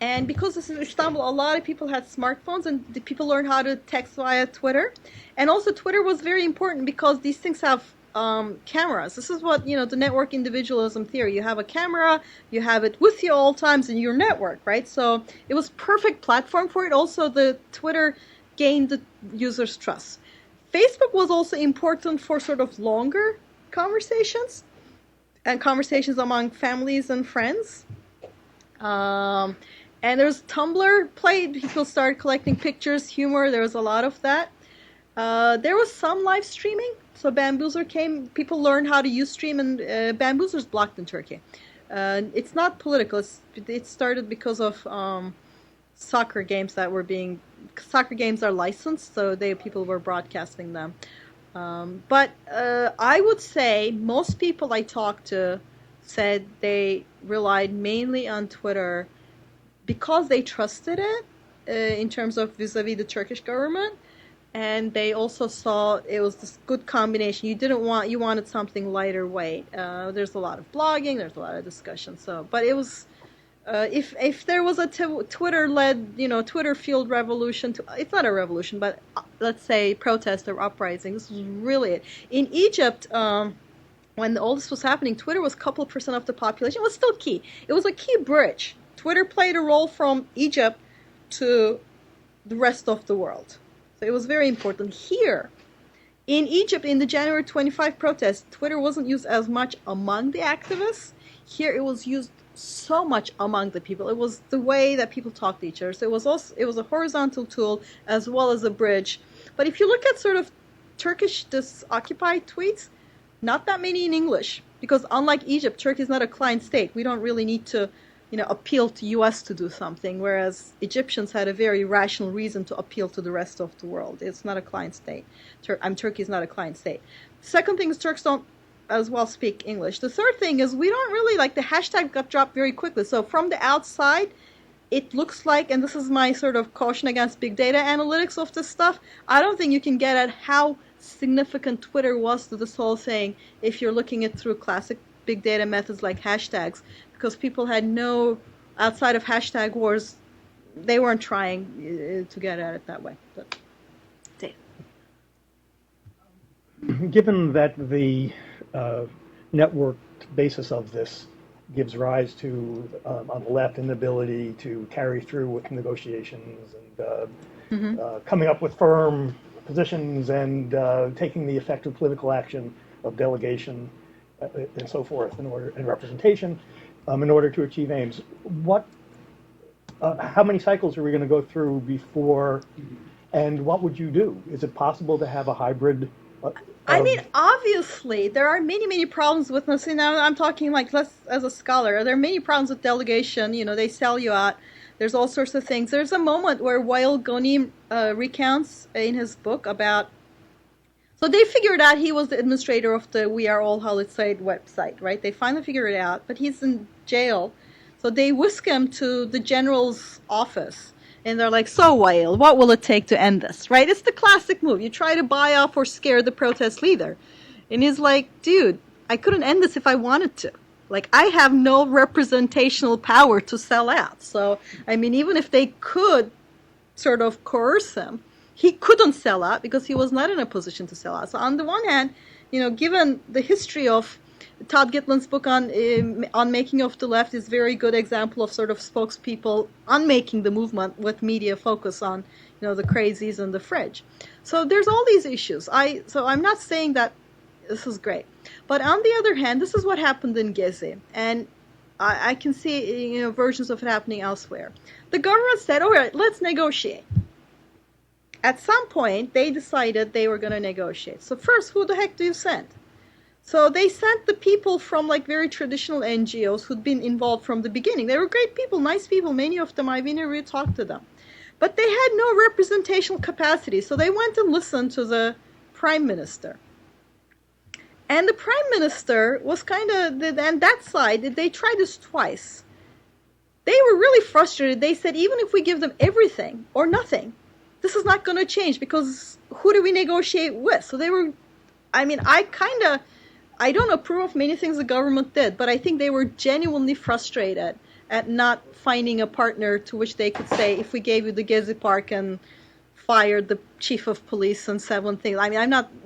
And because this is Istanbul, a lot of people had smartphones and the people learned how to text via Twitter. And also Twitter was very important because these things have cameras. This is what, the network individualism theory. You have a camera, you have it with you all times in your network, right? So it was perfect platform for it. Also, the Twitter gained the users' trust. Facebook was also important for sort of longer conversations and conversations among families and friends. And there's Tumblr played. People started collecting pictures, humor. There was a lot of that. There was some live streaming. So Bambuser came, people learned how to use stream, and Bambuzer's blocked in Turkey. It's not political. It started because of soccer games that were soccer games are licensed, so people were broadcasting them. But I would say most people I talked to said they relied mainly on Twitter because they trusted it in terms of vis-a-vis the Turkish government. And they also saw it was this good combination. You wanted something lighter weight. There's a lot of blogging, there's a lot of discussion. So, but it was, if there was a Twitter-led, Twitter-fueled revolution, it's not a revolution, but let's say protest or uprising, this was really it. In Egypt, when all this was happening, Twitter was a couple % of the population. It was still key. It was a key bridge. Twitter played a role from Egypt to the rest of the world. So it was very important. Here, in Egypt, in the January 25 protest, Twitter wasn't used as much among the activists. Here, it was used so much among the people. It was the way that people talk to each other. So it was a horizontal tool as well as a bridge. But if you look at sort of Turkish occupied tweets, not that many in English. Because unlike Egypt, Turkey is not a client state. We don't really need to appeal to U.S. to do something, whereas Egyptians had a very rational reason to appeal to the rest of the world. It's not a client state. Turkey is not a client state. Second thing is Turks don't as well speak English. The third thing is we don't really, the hashtag got dropped very quickly. So from the outside, it looks like, and this is my sort of caution against big data analytics of this stuff, I don't think you can get at how significant Twitter was to this whole thing if you're looking at through classic big data methods like hashtags. Because people had outside of hashtag wars, they weren't trying to get at it that way. But, Dave. Given that the networked basis of this gives rise to, on the left, an ability to carry through with negotiations and coming up with firm positions and taking the effective political action of delegation and so forth and representation, in order to achieve aims. How many cycles are we going to go through before And what would you do? Is it possible to have a hybrid? I mean, obviously, there are many, many problems with this. Now, I'm talking like less as a scholar. There are many problems with delegation. They sell you out. There's all sorts of things. There's a moment where Wael Goni recounts in his book about. So they figured out he was the administrator of the We Are All Halitzade website, right? They finally figured it out, but he's in jail. So they whisk him to the general's office. And they're like, so Wael, what will it take to end this, right? It's the classic move. You try to buy off or scare the protest leader. And he's like, dude, I couldn't end this if I wanted to. Like, I have no representational power to sell out. So, I mean, even if they could sort of coerce him, he couldn't sell out because he was not in a position to sell out. So on the one hand, given the history of Todd Gitlin's book on making of the left is a very good example of sort of spokespeople unmaking the movement with media focus on, the crazies and the fringe. So there's all these issues. So I'm not saying that this is great. But on the other hand, this is what happened in Gezi. And I can see, versions of it happening elsewhere. The government said, all right, let's negotiate. At some point, they decided they were going to negotiate. So first, who the heck do you send? So they sent the people from like very traditional NGOs who'd been involved from the beginning. They were great people, nice people. Many of them, I've interviewed, talked to them. But they had no representational capacity. So they went and listened to the prime minister. And the prime minister was kind of, and that side, they tried this twice. They were really frustrated. They said, even if we give them everything or nothing, this is not going to change because who do we negotiate with? So they were, I don't approve of many things the government did, but I think they were genuinely frustrated at not finding a partner to which they could say, if we gave you the Gezi Park and fired the chief of police and 7 things.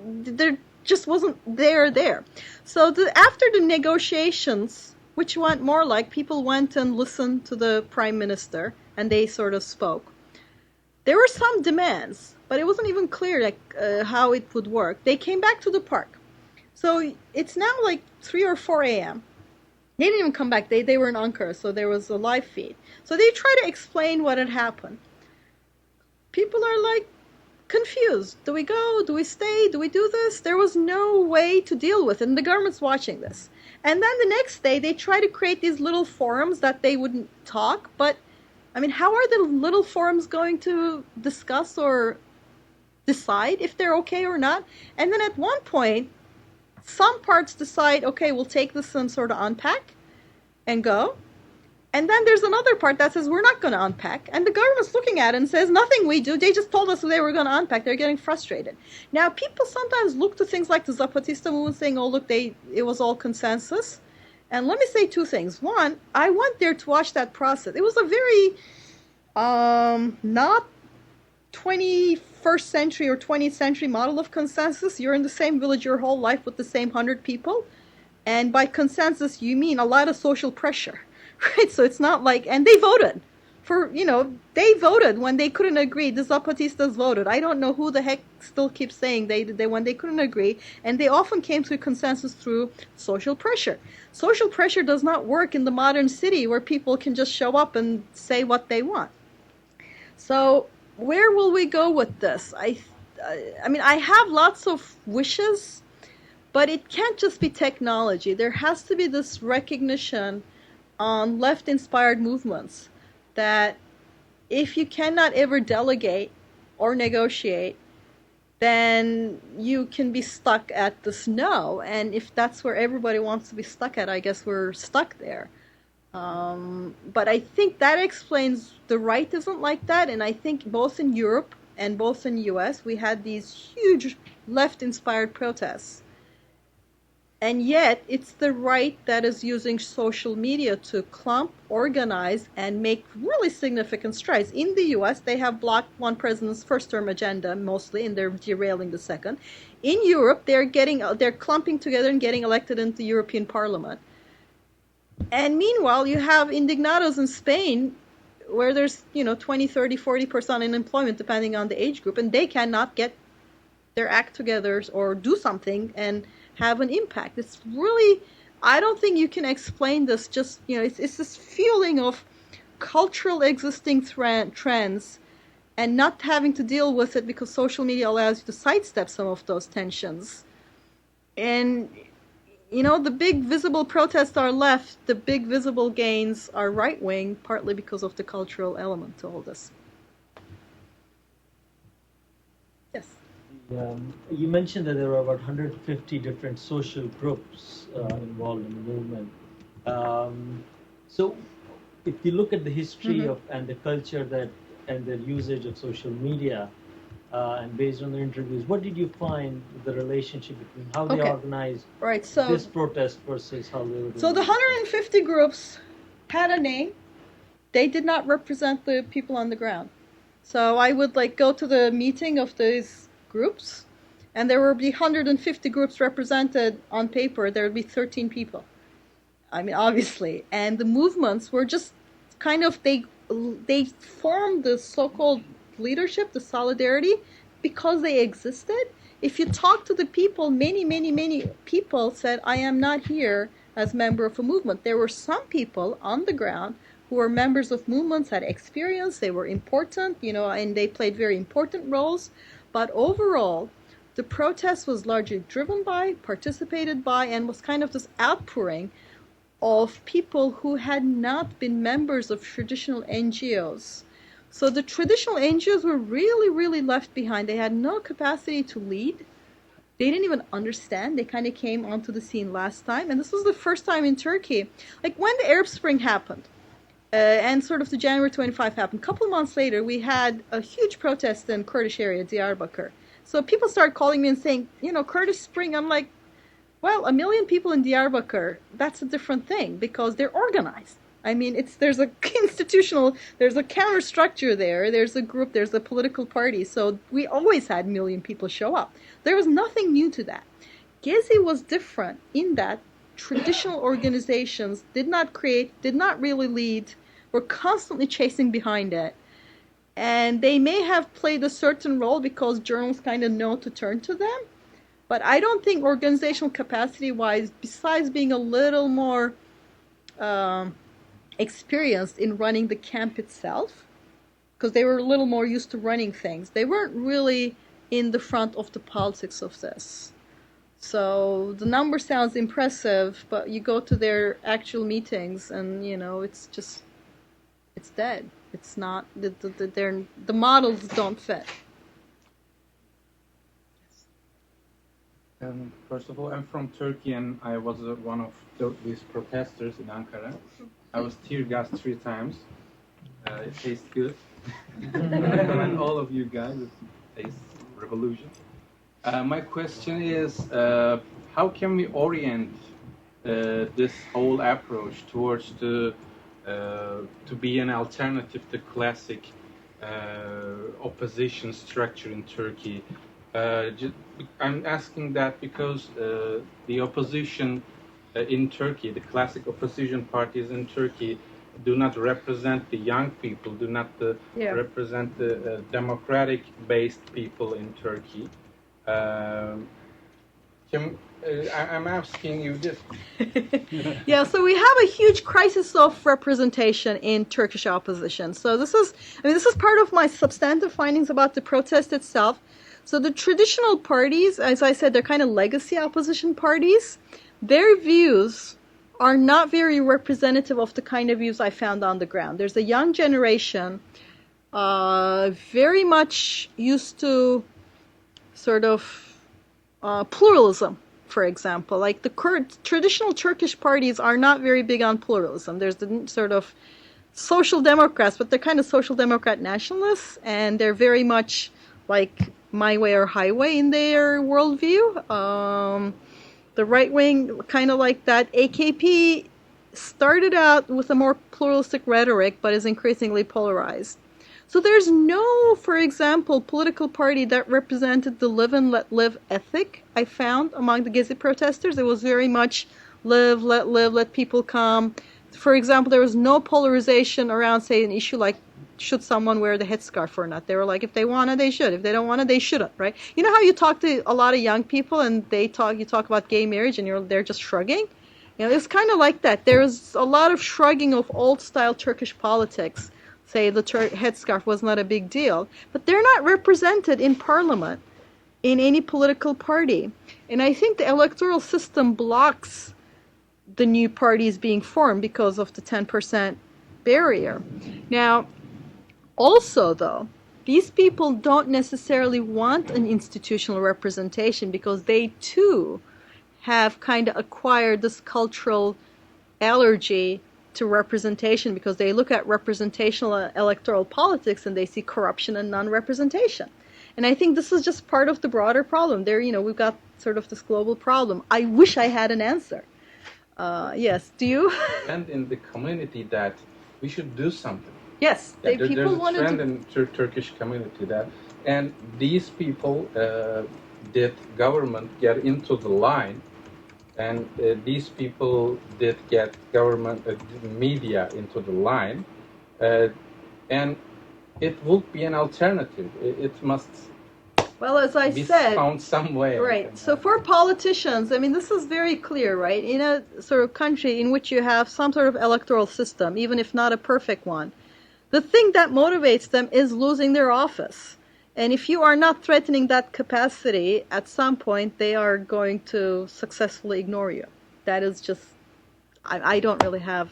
There just wasn't there. So after the negotiations, which went more like people went and listened to the prime minister and they sort of spoke. There were some demands, but it wasn't even clear how it would work. They came back to the park. So it's now like 3 or 4 a.m. They didn't even come back. They were in Ankara, so there was a live feed. So they try to explain what had happened. People are like confused. Do we go? Do we stay? Do we do this? There was no way to deal with it, and the government's watching this. And then the next day, they try to create these little forums that they wouldn't talk, but how are the little forums going to discuss or decide if they're okay or not? And then at one point, some parts decide, okay, we'll take this and sort of unpack and go. And then there's another part that says, we're not going to unpack. And the government's looking at it and says, nothing we do. They just told us they were going to unpack. They're getting frustrated. Now, people sometimes look to things like the Zapatista movement saying, oh, look, it was all consensus. And let me say 2 things. One, I went there to watch that process. It was a very not 21st century or 20th century model of consensus. You're in the same village your whole life with the same 100 people. And by consensus, you mean a lot of social pressure, right? So it's not like, and they voted for, they voted when they couldn't agree. The Zapatistas voted. I don't know who the heck still keeps saying they when they couldn't agree. And they often came to a consensus through social pressure. Social pressure does not work in the modern city where people can just show up and say what they want. So where will we go with this? I have lots of wishes, but it can't just be technology. There has to be this recognition on left-inspired movements that if you cannot ever delegate or negotiate, then you can be stuck at this no. And if that's where everybody wants to be stuck at, I guess we're stuck there. But I think that explains the right isn't like that. And I think both in Europe and both in the US, we had these huge left-inspired protests. And yet, it's the right that is using social media to clump, organize, and make really significant strides. In the US, they have blocked one president's first-term agenda, mostly, and they're derailing the second. In Europe, they're clumping together and getting elected into the European Parliament. And meanwhile, you have indignados in Spain, where there's, 20, 30, 40% unemployment, depending on the age group, and they cannot get their act together or do something and have an impact. It's really, I don't think you can explain this it's this feeling of cultural existing trends and not having to deal with it because social media allows you to sidestep some of those tensions. And, the big visible protests are left, the big visible gains are right-wing, partly because of the cultural element to all this. Yes? You mentioned that there were about 150 different social groups involved in the movement. So if you look at the history of and the culture and the usage of social media, and based on the interviews, what did you find the relationship between how they organized this protest versus how they were doing? So the 150 groups had a name. They did not represent the people on the ground. So I would go to the meeting of these groups, and there would be 150 groups represented on paper. There would be 13 people. I mean, obviously. And the movements were just kind of, they formed the so-called leadership, the solidarity, because they existed. If you talk to the people, many people said, I am not here as member of a movement. There were some people on the ground who were members of movements, had experience, they were important, and they played very important roles. But overall, the protest was largely driven by, participated by, and was kind of this outpouring of people who had not been members of traditional NGOs. So the traditional NGOs were really left behind. They had no capacity to lead. They didn't even understand. They kind of came onto the scene last time. And this was the first time in Turkey. When the Arab Spring happened, and sort of the January 25 happened, a couple of months later, we had a huge protest in Kurdish area, Diyarbakir. So people started calling me and saying, Kurdish Spring. I'm like, well, 1 million people in Diyarbakir, that's a different thing because they're organized. I mean, there's a there's a counter structure there. There's a group, there's a political party. So we always had 1 million people show up. There was nothing new to that. Gezi was different in that traditional organizations did not really lead, were constantly chasing behind it. And they may have played a certain role because journalists kind of know to turn to them. But I don't think organizational capacity-wise, besides being a little more experienced in running the camp itself, because they were a little more used to running things, they weren't really in the front of the politics of this. So the number sounds impressive, but you go to their actual meetings and, it's dead. It's not, the models don't fit. First of all, I'm from Turkey and I was one of these protesters in Ankara. I was tear gassed 3 times. It tastes good. I recommend all of you guys. It tastes revolution. My question is, how can we orient this whole approach towards to be an alternative to classic opposition structure in Turkey? I'm asking that because the opposition in Turkey, the classic opposition parties in Turkey, do not represent the young people, do not represent the democratic-based people in Turkey. I'm asking you this. Yeah, so we have a huge crisis of representation in Turkish opposition. So this is part of my substantive findings about the protest itself. So the traditional parties, as I said, they're kind of legacy opposition parties. Their views are not very representative of the kind of views I found on the ground. There's a young generation very much used to sort of pluralism, for example. Like the traditional Turkish parties are not very big on pluralism. There's the sort of social democrats, but they're kind of social democrat nationalists, and they're very much like my way or highway in their worldview. The right wing, kind of like that. AKP started out with a more pluralistic rhetoric, but is increasingly polarized. So there's no, for example, political party that represented the live and let live ethic I found among the Gezi protesters. It was very much live, let people come. For example, there was no polarization around, say, an issue like should someone wear the headscarf or not. They were like, if they want it, they should. If they don't want it, they shouldn't, right? You know how you talk to a lot of young people and you talk about gay marriage and they're just shrugging? It's kind of like that. There's a lot of shrugging of old-style Turkish politics say the headscarf was not a big deal. But they're not represented in parliament, in any political party. And I think the electoral system blocks the new parties being formed because of the 10% barrier. Now, also though, these people don't necessarily want an institutional representation because they too have kind of acquired this cultural allergy to representation because they look at representational electoral politics and they see corruption and non-representation. And I think this is just part of the broader problem. There, we've got sort of this global problem. I wish I had an answer. Yes, do you? And in the community that we should do something. Yes, people there's a trend to... in Turkish community that, and these people did government get into the line, and these people did get government media into the line, and it would be an alternative. It must. Well, as I said, found some way. Right. So for politicians, I mean, this is very clear, right? In a sort of country in which you have some sort of electoral system, even if not a perfect one, the thing that motivates them is losing their office. And if you are not threatening that capacity, at some point they are going to successfully ignore you. That is just, I don't really have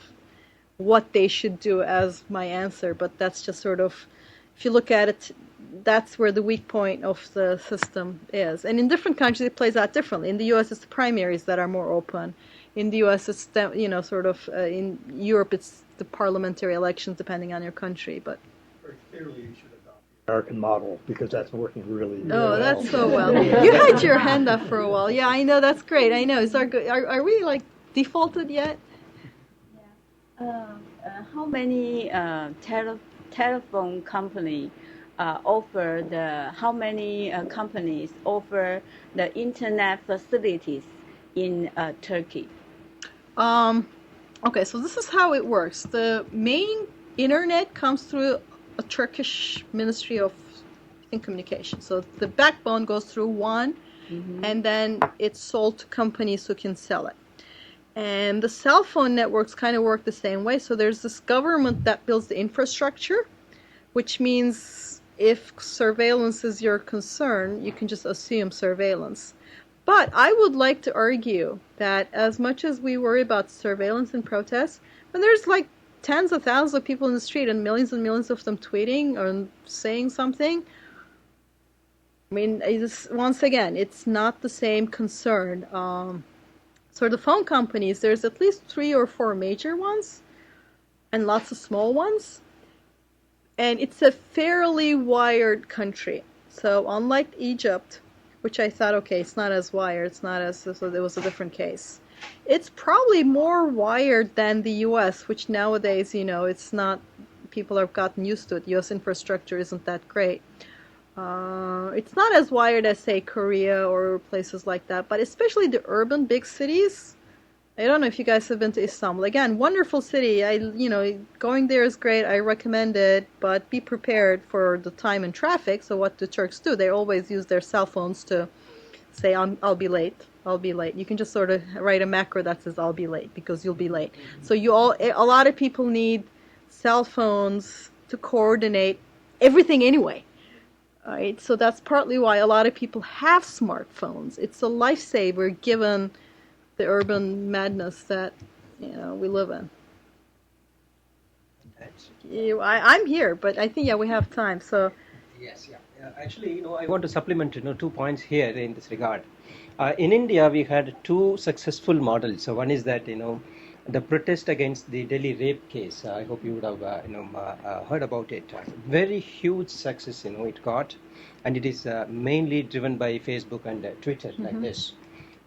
what they should do as my answer, but that's just sort of, if you look at it, that's where the weak point of the system is. And in different countries, it plays out differently. In the U.S., it's the primaries that are more open. In the U.S., it's, in Europe, it's the parliamentary elections, depending on your country. But very clearly, you should adopt the American model because that's working really well. well. That's so well. You had your hand up for a while. Yeah, I know. That's great. I know. Are we, defaulted yet? Yeah. How many telephone company how many companies offer the internet facilities in Turkey? Okay, so this is how it works. The main internet comes through a Turkish Ministry of Communication. So the backbone goes through one, and then it's sold to companies who can sell it. And the cell phone networks kind of work the same way. So there's this government that builds the infrastructure, which means if surveillance is your concern, you can just assume surveillance. But I would like to argue that as much as we worry about surveillance and protests, when there's tens of thousands of people in the street and millions of them tweeting or saying something, I mean, once again, it's not the same concern. So the phone companies, there's at least 3 or 4 major ones and lots of small ones. And it's a fairly wired country. So unlike Egypt, which I thought, okay, it's not as wired, so it was a different case. It's probably more wired than the U.S., which nowadays, it's not, people have gotten used to it. U.S. infrastructure isn't that great. It's not as wired as, say, Korea or places like that, but especially the urban big cities. I don't know if you guys have been to Istanbul. Again, wonderful city. Going there is great. I recommend it, but be prepared for the time and traffic. So what do Turks do? They always use their cell phones to say, I'll be late. I'll be late. You can just sort of write a macro that says, I'll be late, because you'll be late. So a lot of people need cell phones to coordinate everything anyway. All right? So that's partly why a lot of people have smartphones. It's a lifesaver given the urban madness that we live in. I'm here, but I think we have time. So yes, actually, I want to supplement 2 points here in this regard. In India, we had 2 successful models. So one is that the protest against the Delhi rape case. I hope you would have heard about it. Very huge success it got, and it is mainly driven by Facebook and Twitter like this.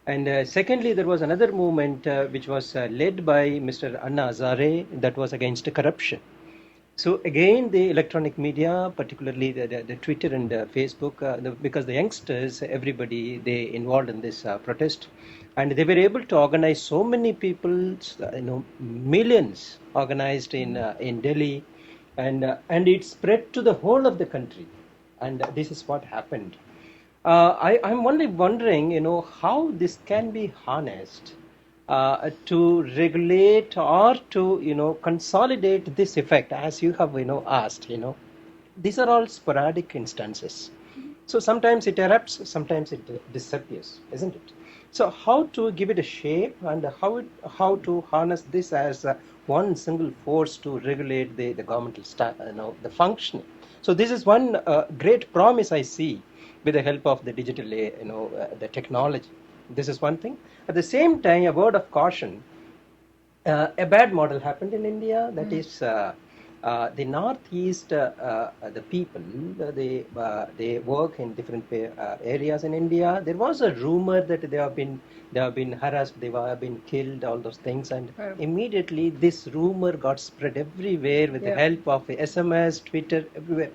And secondly, there was another movement which was led by Mr. Anna Hazare that was against corruption. So again, the electronic media, particularly the Twitter and Facebook, because the youngsters, everybody, they involved in this protest, and they were able to organize so many people, millions organized in Delhi, and it spread to the whole of the country, and this is what happened. I'm only wondering, how this can be harnessed to regulate or to consolidate this effect, as you have asked. These are all sporadic instances. So sometimes it erupts, sometimes it disappears, isn't it? So how to give it a shape and how to harness this as one single force to regulate the governmental the functioning. So this is one great promise I see with the help of the digital, the technology. This is one thing. At the same time, a word of caution. A bad model happened in India. That is, the Northeast, the people, they work in different areas in India. There was a rumor that they have been harassed, they have been killed, all those things, and immediately this rumor got spread everywhere with the help of SMS, Twitter, everywhere.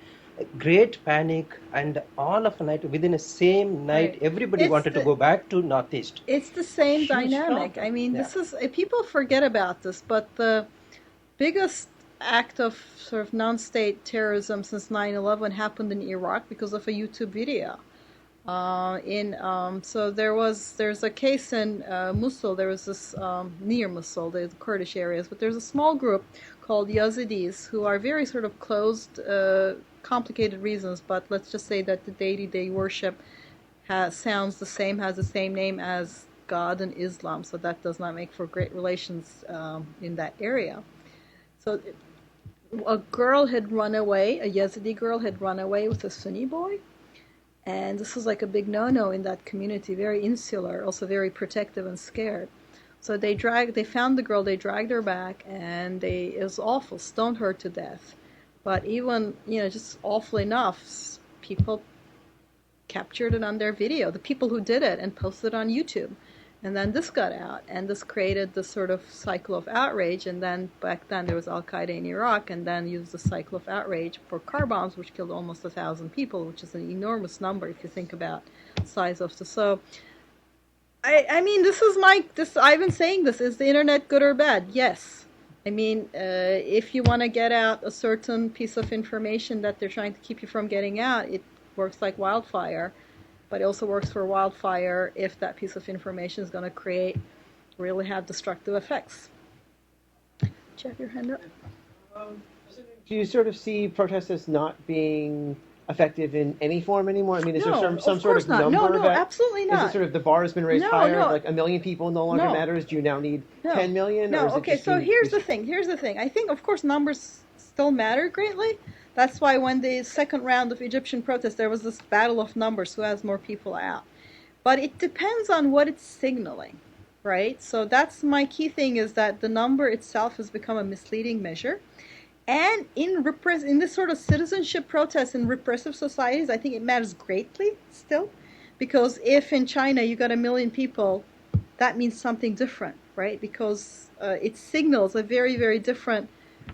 Great panic, and all of a night, within a same night, everybody wanted to go back to Northeast. It's the same dynamic. I mean, this is, people forget about this, but the biggest act of sort of non-state terrorism since 9/11 happened in Iraq because of a YouTube video. So there's a case in Mosul. There was this near Mosul, the Kurdish areas, but there's a small group called Yazidis who are very sort of closed, complicated reasons, but let's just say that the deity they worship sounds the same, has the same name as God in Islam, so that does not make for great relations in that area. So a girl had run away, a Yazidi girl had run away with a Sunni boy, and this was like a big no-no in that community, very insular, also very protective and scared. So they found the girl, they dragged her back, and it was awful, stoned her to death. But even, just awful enough, people captured it on their video, the people who did it, and posted it on YouTube. And then this got out, and this created this sort of cycle of outrage. And then back then there was Al-Qaeda in Iraq, and then used the cycle of outrage for car bombs, which killed almost 1,000 people, which is an enormous number if you think about the size of the. So, I mean, I've been saying this, is the internet good or bad? Yes. I mean, if you want to get out a certain piece of information that they're trying to keep you from getting out, it works like wildfire. But it also works for wildfire if that piece of information is going to really have destructive effects. Do you have your hand up? Do you sort of see protests as not being effective in any form anymore? I mean, is there some sort of number? No, absolutely not. Is it sort of the bar has been raised higher, like 1 million people no longer matters? Do you now need 10 million? No, okay, so here's the thing. I think, of course, numbers still matter greatly. That's why when the second round of Egyptian protests, there was this battle of numbers, who has more people out. But it depends on what it's signaling, right? So that's my key thing, is that the number itself has become a misleading measure. And in this sort of citizenship protests in repressive societies, I think it matters greatly still. Because if in China you got 1 million people, that means something different, right? Because it signals a very, very different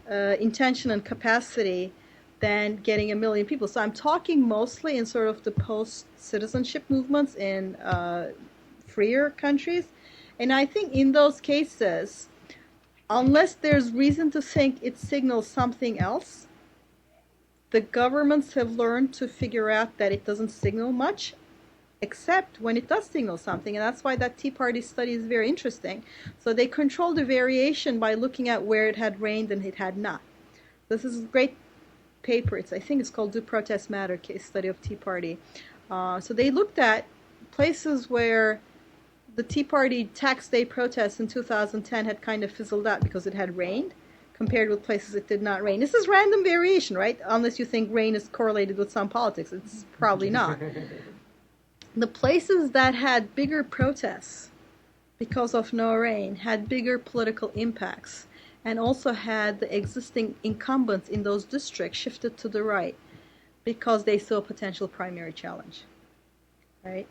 intention and capacity than getting 1 million people. So I'm talking mostly in sort of the post-citizenship movements in freer countries. And I think in those cases, unless there's reason to think it signals something else, the governments have learned to figure out that it doesn't signal much, except when it does signal something. And that's why that Tea Party study is very interesting. So they control the variation by looking at where it had rained and it had not. This is a great paper. I think it's called Do Protests Matter, case study of Tea Party. So they looked at places where the Tea Party tax day protests in 2010 had kind of fizzled out because it had rained, compared with places it did not rain. This is random variation, right? Unless you think rain is correlated with some politics. It's probably not. The places that had bigger protests because of no rain had bigger political impacts, and also had the existing incumbents in those districts shifted to the right because they saw a potential primary challenge, right?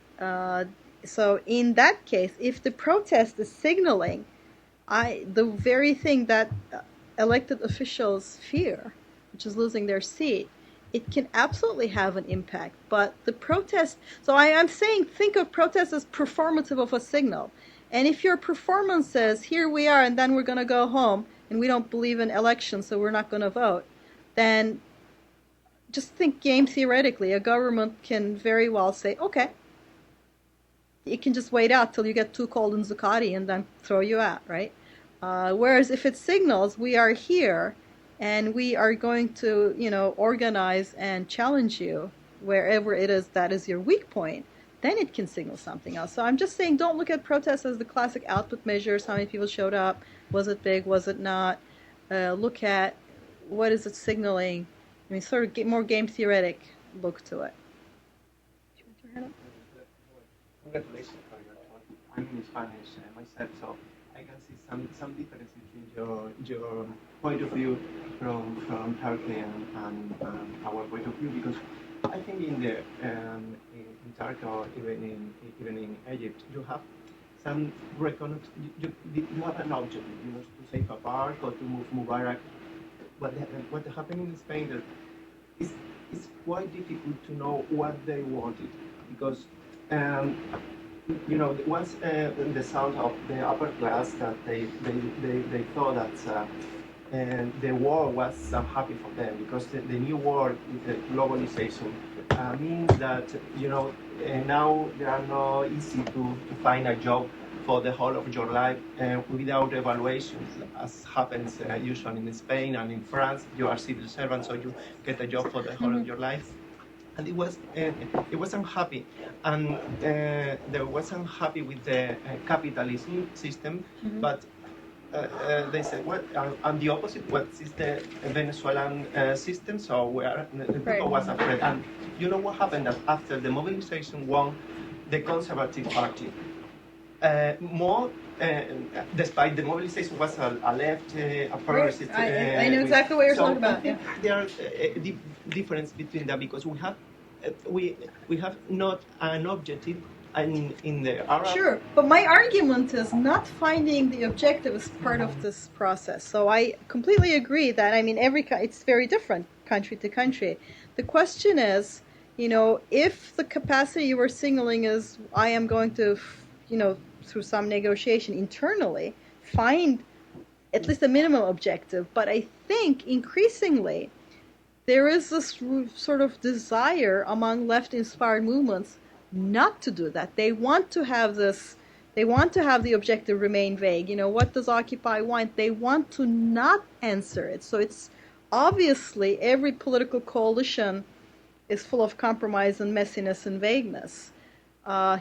So in that case, if the protest is signaling the very thing that elected officials fear, which is losing their seat, it can absolutely have an impact. But the protest, so I'm saying, think of protest as performative of a signal. And if your performance says, here we are, and then we're going to go home, and we don't believe in elections, so we're not going to vote, then just think game theoretically. A government can very well say, okay, it can just wait out till you get too cold in Zuccotti and then throw you out, right? Whereas if it signals we are here and we are going to, organize and challenge you wherever it is that is your weak point, then it can signal something else. So I'm just saying, don't look at protests as the classic output measures. How many people showed up? Was it big? Was it not? Look at what is it signaling. I mean, sort of get more game theoretic look to it. Congratulations for your talk. I'm in Spanish myself, so I can see some difference between your point of view from Turkey and our point of view, because I think in Turkey or even in Egypt, you have some you have an objective, to save a park or to move Mubarak. What happened in Spain that it's quite difficult to know what they wanted, because once the sound of the upper class that they thought that the war was happy for them, because the new world with the globalization means that now they are not easy to find a job for the whole of your life without evaluations, as happens usually in Spain and in France. You are civil servant, so you get a job for the whole of your life. And it was unhappy, and they wasn't happy with the capitalism system, but they said, well, I'm the opposite. What is the Venezuelan system? So people was afraid. And you know what happened? That after the mobilization won the Conservative Party, despite the mobilization was a left, a progressive. I know exactly what you're talking about. I think there are a difference between that, because we have not an objective in the Arab. Sure, but my argument is not finding the objective is part of this process. So I completely agree that, it's very different country to country. The question is, if the capacity you were signaling is, I am going to, through some negotiation internally, find at least a minimum objective. But I think increasingly there is this sort of desire among left-inspired movements not to do that. They want to have the objective remain vague. What does Occupy want? They want to not answer it. So it's obviously every political coalition is full of compromise and messiness and vagueness.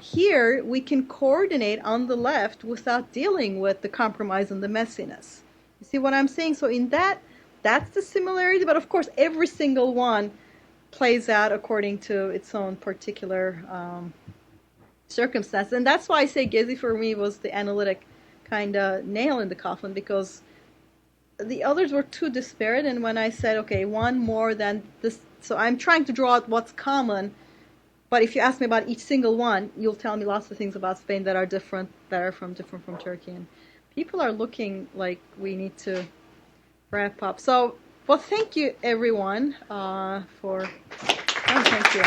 Here, we can coordinate on the left without dealing with the compromise and the messiness. You see what I'm saying? So in that's the similarity, but of course every single one plays out according to its own particular circumstance. And that's why I say Gezi for me was the analytic kind of nail in the coffin, because the others were too disparate. And when I said, okay, one more than this, so I'm trying to draw out what's common. But if you ask me about each single one, you'll tell me lots of things about Spain that are different, different from Turkey. And people are looking like we need to wrap up. So, well, thank you, everyone, thank you.